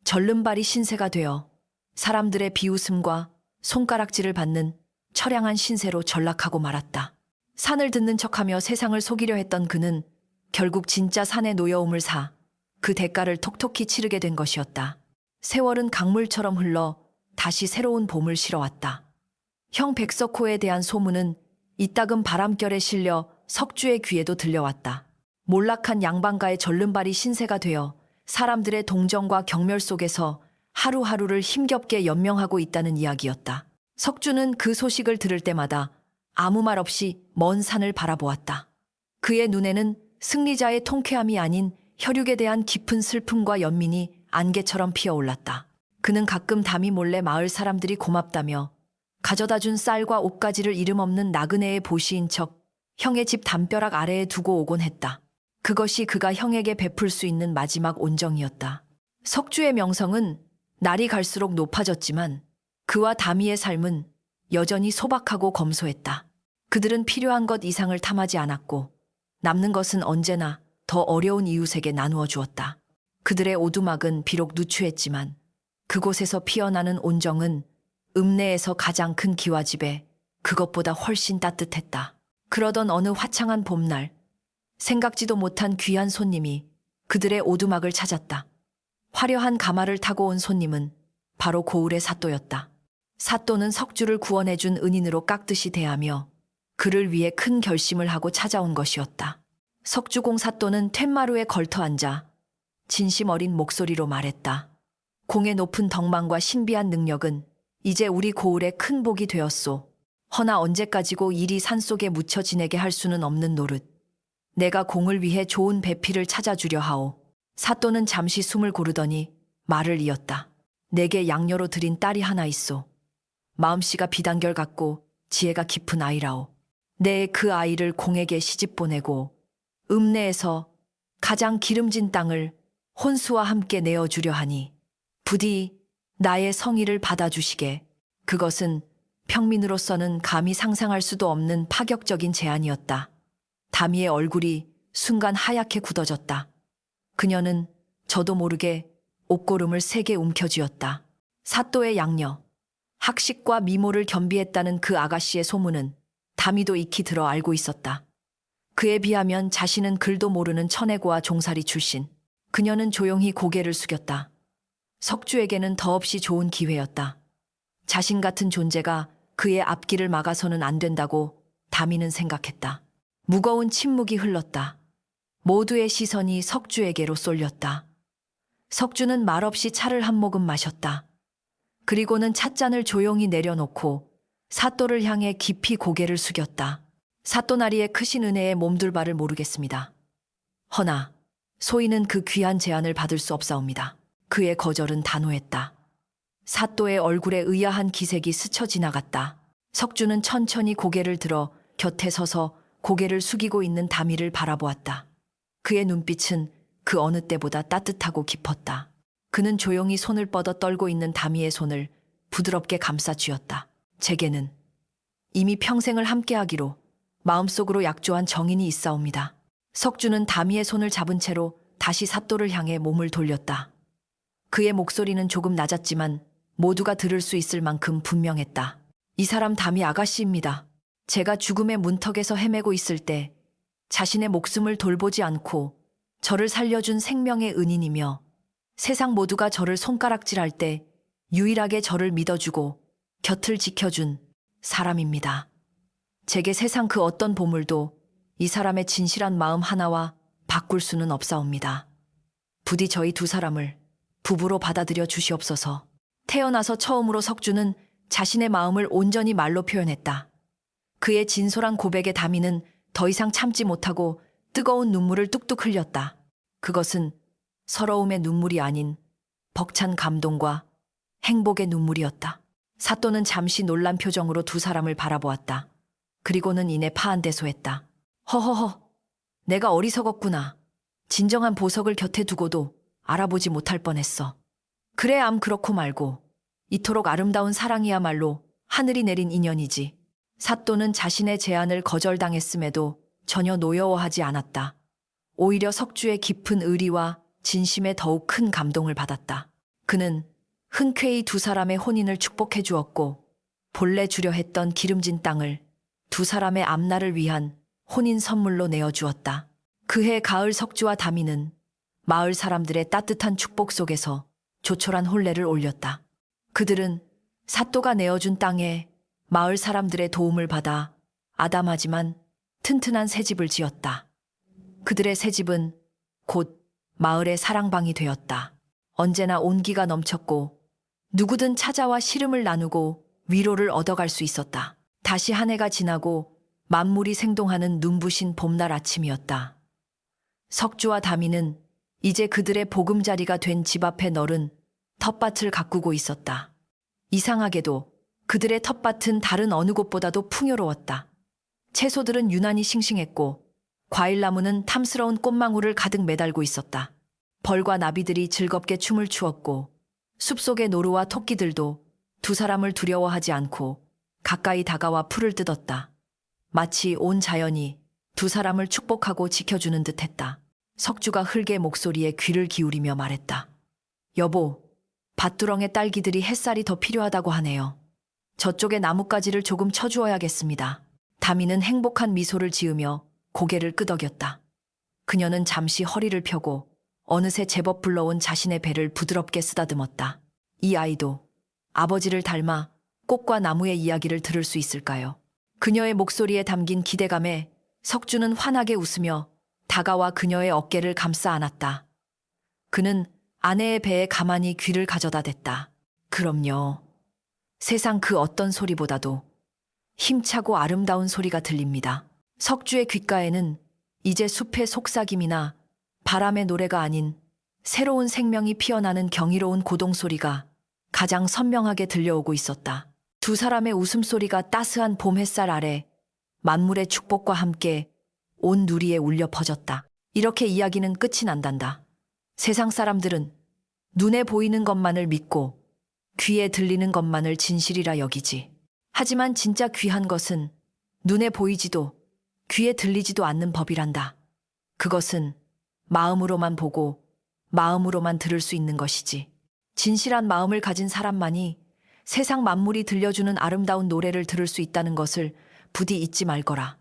절름발이 신세가 되어 사람들의 비웃음과 손가락질을 받는 처량한 신세로 전락하고 말았다. 산을 듣는 척하며 세상을 속이려 했던 그는 결국 진짜 산의 노여움을 사 그 대가를 톡톡히 치르게 된 것이었다. 세월은 강물처럼 흘러 다시 새로운 봄을 실어왔다. 형 백석호에 대한 소문은 이따금 바람결에 실려 석주의 귀에도 들려왔다. 몰락한 양반가의 절름발이 신세가 되어 사람들의 동정과 경멸 속에서 하루하루를 힘겹게 연명하고 있다는 이야기였다. 석주는 그 소식을 들을 때마다 아무 말 없이 먼 산을 바라보았다. 그의 눈에는 승리자의 통쾌함이 아닌 혈육에 대한 깊은 슬픔과 연민이 안개처럼 피어올랐다. 그는 가끔 담이 몰래 마을 사람들이 고맙다며 가져다 준 쌀과 옷가지를 이름 없는 나그네의 보시인 척 형의 집 담벼락 아래에 두고 오곤 했다. 그것이 그가 형에게 베풀 수 있는 마지막 온정이었다. 석주의 명성은 날이 갈수록 높아졌지만 그와 다미의 삶은 여전히 소박하고 검소했다. 그들은 필요한 것 이상을 탐하지 않았고 남는 것은 언제나 더 어려운 이웃에게 나누어 주었다. 그들의 오두막은 비록 누추했지만 그곳에서 피어나는 온정은 읍내에서 가장 큰 기와집에 그것보다 훨씬 따뜻했다. 그러던 어느 화창한 봄날, 생각지도 못한 귀한 손님이 그들의 오두막을 찾았다. 화려한 가마를 타고 온 손님은 바로 고을의 사또였다. 사또는 석주를 구원해준 은인으로 깍듯이 대하며 그를 위해 큰 결심을 하고 찾아온 것이었다. 석주공 사또는 툇마루에 걸터 앉아 진심 어린 목소리로 말했다. 공의 높은 덕망과 신비한 능력은 이제 우리 고을의 큰 복이 되었소. 허나 언제까지고 일이 산속에 묻혀 지내게 할 수는 없는 노릇. 내가 공을 위해 좋은 배필을 찾아주려 하오. 사또는 잠시 숨을 고르더니 말을 이었다. 내게 양녀로 들인 딸이 하나 있소. 마음씨가 비단결 같고 지혜가 깊은 아이라오. 내 그 아이를 공에게 시집 보내고 읍내에서 가장 기름진 땅을 혼수와 함께 내어주려 하니 부디 나의 성의를 받아주시게. 그것은 평민으로서는 감히 상상할 수도 없는 파격적인 제안이었다. 다미의 얼굴이 순간 하얗게 굳어졌다. 그녀는 저도 모르게 옷고름을 세게 움켜쥐었다. 사또의 양녀, 학식과 미모를 겸비했다는 그 아가씨의 소문은 다미도 익히 들어 알고 있었다. 그에 비하면 자신은 글도 모르는 천혜고아 종살이 출신. 그녀는 조용히 고개를 숙였다. 석주에게는 더없이 좋은 기회였다. 자신 같은 존재가 그의 앞길을 막아서는 안 된다고 다미는 생각했다. 무거운 침묵이 흘렀다. 모두의 시선이 석주에게로 쏠렸다. 석주는 말없이 차를 한 모금 마셨다. 그리고는 찻잔을 조용히 내려놓고 사또를 향해 깊이 고개를 숙였다. 사또나리의 크신 은혜에 몸둘 바를 모르겠습니다. 허나 소인은 그 귀한 제안을 받을 수 없사옵니다. 그의 거절은 단호했다. 사또의 얼굴에 의아한 기색이 스쳐 지나갔다. 석주는 천천히 고개를 들어 곁에 서서 고개를 숙이고 있는 다미를 바라보았다. 그의 눈빛은 그 어느 때보다 따뜻하고 깊었다. 그는 조용히 손을 뻗어 떨고 있는 다미의 손을 부드럽게 감싸 쥐었다. 제게는 이미 평생을 함께하기로 마음속으로 약조한 정인이 있사옵니다. 석주는 다미의 손을 잡은 채로 다시 사또를 향해 몸을 돌렸다. 그의 목소리는 조금 낮았지만 모두가 들을 수 있을 만큼 분명했다. 이 사람 다미 아가씨입니다. 제가 죽음의 문턱에서 헤매고 있을 때 자신의 목숨을 돌보지 않고 저를 살려준 생명의 은인이며 세상 모두가 저를 손가락질할 때 유일하게 저를 믿어주고 곁을 지켜준 사람입니다. 제게 세상 그 어떤 보물도 이 사람의 진실한 마음 하나와 바꿀 수는 없사옵니다. 부디 저희 두 사람을 부부로 받아들여 주시옵소서. 태어나서 처음으로 석주는 자신의 마음을 온전히 말로 표현했다. 그의 진솔한 고백에 다미는 더 이상 참지 못하고 뜨거운 눈물을 뚝뚝 흘렸다. 그것은 서러움의 눈물이 아닌 벅찬 감동과 행복의 눈물이었다. 사또는 잠시 놀란 표정으로 두 사람을 바라보았다. 그리고는 이내 파한대소했다. 허허허, 내가 어리석었구나. 진정한 보석을 곁에 두고도 알아보지 못할 뻔했어. 그래, 암 그렇고 말고 이토록 아름다운 사랑이야말로 하늘이 내린 인연이지. 사또는 자신의 제안을 거절당했음에도 전혀 노여워하지 않았다. 오히려 석주의 깊은 의리와 진심에 더욱 큰 감동을 받았다. 그는 흔쾌히 두 사람의 혼인을 축복해 주었고 본래 주려 했던 기름진 땅을 두 사람의 앞날을 위한 혼인 선물로 내어 주었다. 그해 가을 석주와 다미는 마을 사람들의 따뜻한 축복 속에서 조촐한 혼례를 올렸다. 그들은 사또가 내어준 땅에 마을 사람들의 도움을 받아 아담하지만 튼튼한 새집을 지었다. 그들의 새집은 곧 마을의 사랑방이 되었다. 언제나 온기가 넘쳤고 누구든 찾아와 시름을 나누고 위로를 얻어갈 수 있었다. 다시 한 해가 지나고 만물이 생동하는 눈부신 봄날 아침이었다. 석주와 다미는 이제 그들의 보금자리가 된 집 앞에 넓은 텃밭을 가꾸고 있었다. 이상하게도 그들의 텃밭은 다른 어느 곳보다도 풍요로웠다. 채소들은 유난히 싱싱했고 과일나무는 탐스러운 꽃망울을 가득 매달고 있었다. 벌과 나비들이 즐겁게 춤을 추었고 숲속의 노루와 토끼들도 두 사람을 두려워하지 않고 가까이 다가와 풀을 뜯었다. 마치 온 자연이 두 사람을 축복하고 지켜주는 듯했다. 석주가 흙의 목소리에 귀를 기울이며 말했다. 여보, 밭두렁의 딸기들이 햇살이 더 필요하다고 하네요. 저쪽에 나뭇가지를 조금 쳐주어야겠습니다. 다미는 행복한 미소를 지으며 고개를 끄덕였다. 그녀는 잠시 허리를 펴고 어느새 제법 불러온 자신의 배를 부드럽게 쓰다듬었다. 이 아이도 아버지를 닮아 꽃과 나무의 이야기를 들을 수 있을까요? 그녀의 목소리에 담긴 기대감에 석주는 환하게 웃으며 다가와 그녀의 어깨를 감싸 안았다. 그는 아내의 배에 가만히 귀를 가져다 댔다. 그럼요. 세상 그 어떤 소리보다도 힘차고 아름다운 소리가 들립니다. 석주의 귓가에는 이제 숲의 속삭임이나 바람의 노래가 아닌 새로운 생명이 피어나는 경이로운 고동소리가 가장 선명하게 들려오고 있었다. 두 사람의 웃음소리가 따스한 봄 햇살 아래 만물의 축복과 함께 온 누리에 울려 퍼졌다. 이렇게 이야기는 끝이 난단다. 세상 사람들은 눈에 보이는 것만을 믿고 귀에 들리는 것만을 진실이라 여기지. 하지만 진짜 귀한 것은 눈에 보이지도 귀에 들리지도 않는 법이란다. 그것은 마음으로만 보고 마음으로만 들을 수 있는 것이지. 진실한 마음을 가진 사람만이 세상 만물이 들려주는 아름다운 노래를 들을 수 있다는 것을 부디 잊지 말거라.